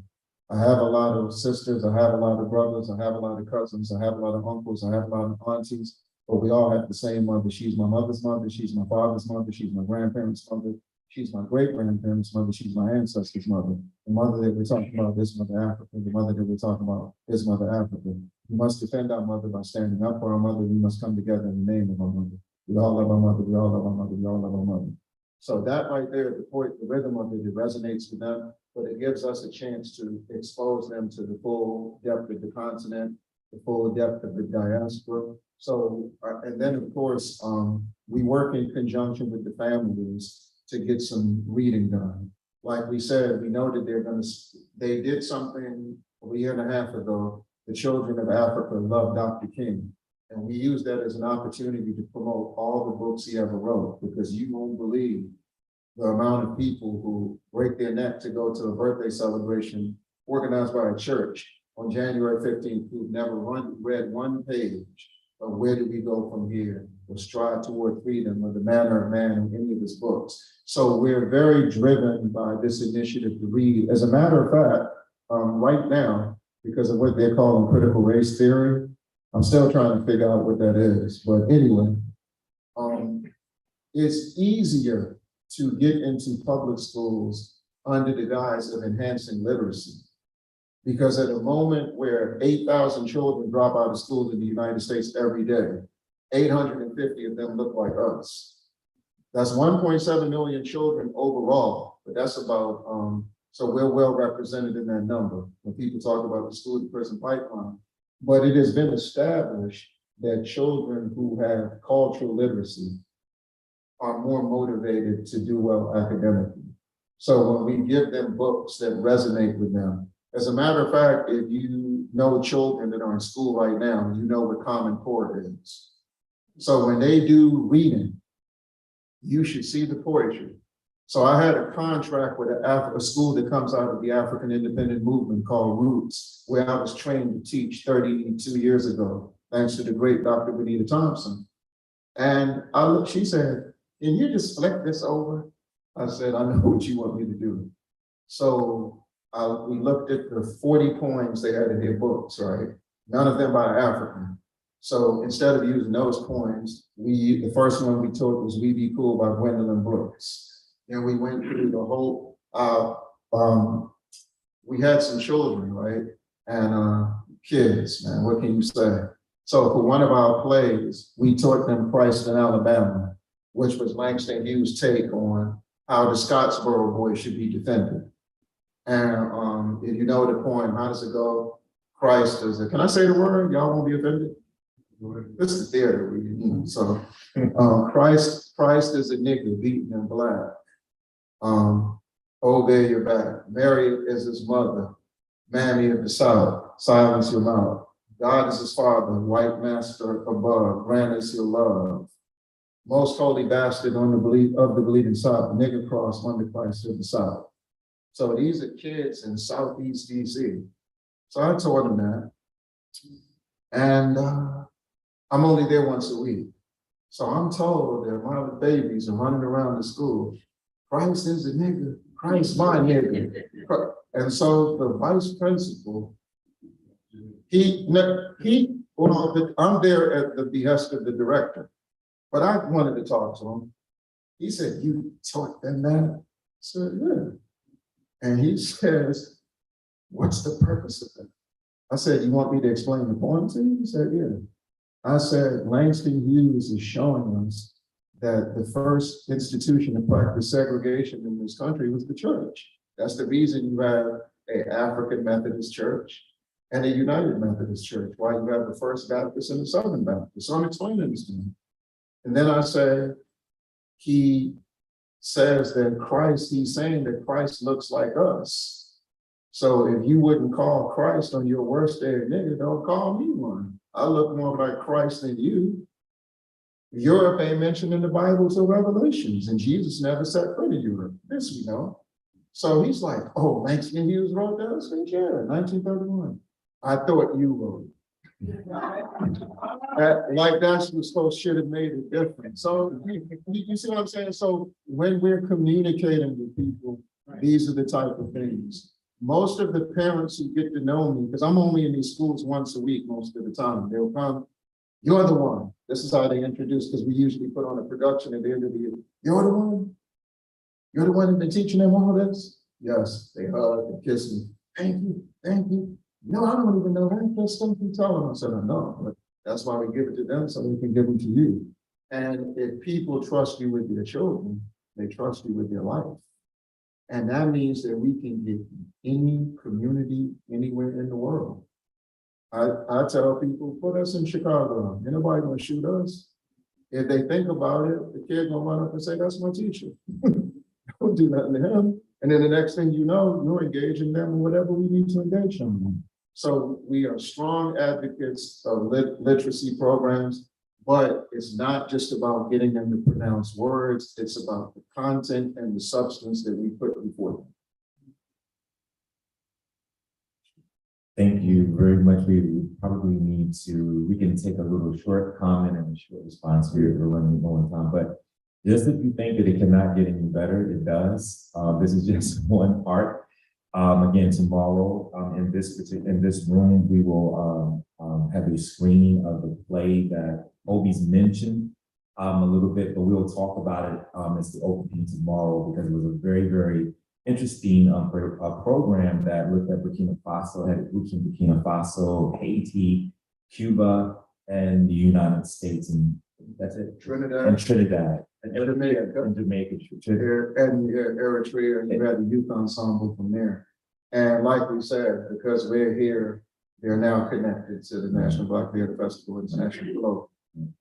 Speaker 2: I have a lot of sisters, I have a lot of brothers, I have a lot of cousins, I have a lot of uncles, I have a lot of aunties, but we all have the same mother. She's my mother's mother, she's my father's mother, she's my grandparents' mother, she's my great-grandparents' mother, she's my ancestors' mother. The mother that we're talking about is Mother Africa, the mother that we're talking about is Mother Africa. We must defend our mother by standing up for our mother. We must come together in the name of our mother. We all love our mother, we all love our mother, we all love our mother. So that right there, the rhythm of it resonates with them, but it gives us a chance to expose them to the full depth of the continent, the full depth of the diaspora. So, and then of course, we work in conjunction with the families to get some reading done. Like we said, we know that they did something a year and a half ago. The children of Africa love Dr. King. And we use that as an opportunity to promote all the books he ever wrote, because you won't believe the amount of people who break their neck to go to a birthday celebration organized by a church on January 15th, who've never read one page of Where Do We Go From Here, or Strive Toward Freedom, or The Manner of Man, in any of his books. So we're very driven by this initiative to read. As a matter of fact, right now, because of what they're calling critical race theory, I'm still trying to figure out what that is. But anyway, it's easier to get into public schools under the guise of enhancing literacy. Because at a moment where 8,000 children drop out of school in the United States every day, 850 of them look like us. That's 1.7 million children overall, but that's about, so we're well represented in that number when people talk about the school to prison pipeline. But it has been established that children who have cultural literacy are more motivated to do well academically. So when we give them books that resonate with them, as a matter of fact, if you know children that are in school right now, you know what Common Core is. So when they do reading, you should see the poetry. So I had a contract with a school that comes out of the African independent movement called Roots, where I was trained to teach 32 years ago, thanks to the great Dr. Benita Thompson. And she said, can you just flip this over? I said, I know what you want me to do. So we looked at the 40 poems they had in their books, right? None of them by African. So instead of using those poems, the first one we taught was We Be Cool by Gwendolyn Brooks. And we went through the whole, we had some children, right? And kids, man, what can you say? So for one of our plays, we taught them Christ in Alabama, which was Langston Hughes' take on how the Scottsboro boys should be defended. And if you know the poem, how does it go? Christ is a, can I say the word? Y'all won't be offended? This is the theater, so Christ is a nigga beaten and black. Oh, there you're back. Mary is his mother. Mammy of the South, silence your mouth. God is his father, white master above, grant us your love. Most holy bastard on the believing South, nigger cross under Christ of the South. So these are kids in Southeast DC. So I taught them that. And I'm only there once a week. So I'm told that my babies are running around the school. Christ is a nigga, Christ my nigga. And so the vice principal, well, I'm there at the behest of the director, but I wanted to talk to him. He said, you taught them that? I said, yeah. And he says, what's the purpose of that? I said, you want me to explain the poem to you? He said, yeah. I said, Langston Hughes is showing us that the first institution to practice segregation in this country was the church. That's the reason you have an African Methodist church and a United Methodist church, why you have the First Baptist and the Southern Baptist. So I'm explaining this to him. And then I said, he says that Christ, he's saying that Christ looks like us. So if you wouldn't call Christ on your worst day, nigga, don't call me one. I look more like Christ than you. Europe ain't mentioned in the Bible till Revelations, and Jesus never set foot in Europe. This we know. So he's like, oh, Langston Hughes wrote that? I said, yeah, 1931. I thought you wrote it. Like that's what supposed should have made it different. So you see what I'm saying? So when we're communicating with people, these are the type of things. Most of the parents who get to know me, because I'm only in these schools once a week most of the time, they'll come, you're the one. This is how they introduce, because we usually put on a production at the end of the year. You're the one? You're the one who's been teaching them all this? Yes, they hug and kiss me. Thank you, thank you. No, I don't even know that. That's something you tell them. I said, I know, but that's why we give it to them so we can give them to you. And if people trust you with their children, they trust you with their life. And that means that we can get any community anywhere in the world. I tell people, put us in Chicago. Ain't nobody gonna shoot us. If they think about it, the kid gonna run up and say, that's my teacher. Don't do nothing to him. And then the next thing you know, you're engaging them in whatever we need to engage them in. So we are strong advocates of literacy programs, but it's not just about getting them to pronounce words. It's about the content and the substance that we put before them.
Speaker 1: Thank you very much. We probably need to, we can take a little short comment and a short response here. We're running low on time, but just if you think that it cannot get any better, it does. This is just one part. Again, tomorrow in this room, we will have a screening of the play that Obi's mentioned a little bit, but we'll talk about it as the opening tomorrow, because it was a very, very interesting program that looked at Burkina Faso, had groups in Burkina Faso, Haiti, Cuba, and the United States, and that's it.
Speaker 2: Trinidad.
Speaker 1: And Trinidad. And
Speaker 2: Jamaica.
Speaker 1: And Jamaica.
Speaker 2: And Eritrea, and you had the youth ensemble from there. And like we said, because we're here, they're now connected to the National Black Theater Festival International Colloquium.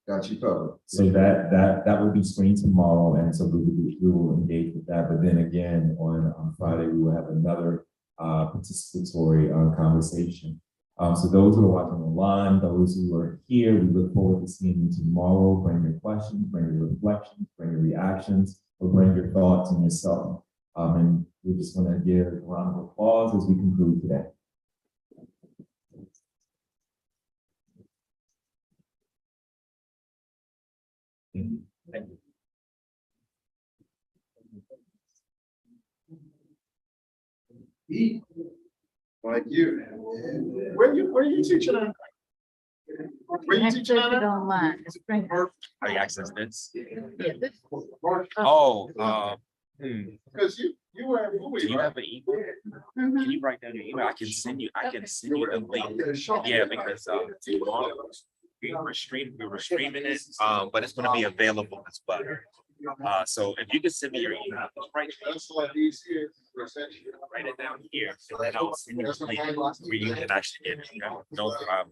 Speaker 2: Got you covered.
Speaker 1: So that will be screened tomorrow, and so we will engage with that. But then again, on Friday, we will have another participatory conversation. So those who are watching online, those who are here, we look forward to seeing you tomorrow. Bring your questions, bring your reflections, bring your reactions, or bring your thoughts and yourself. And we're just going to give a round of applause as we conclude today. Thank you.
Speaker 2: Like you. Where you teaching at? Where you teaching at?
Speaker 8: Online.
Speaker 1: How do you access this?
Speaker 8: Yeah, this.
Speaker 2: Because you were at Bois.
Speaker 9: Do you have an email? Can you write down your email? I can send you the link. Yeah, because we were streaming it, but it's gonna be available as well. So if you can send me your email, write it down here, and then I'll send you the link where you can actually get it. No problem.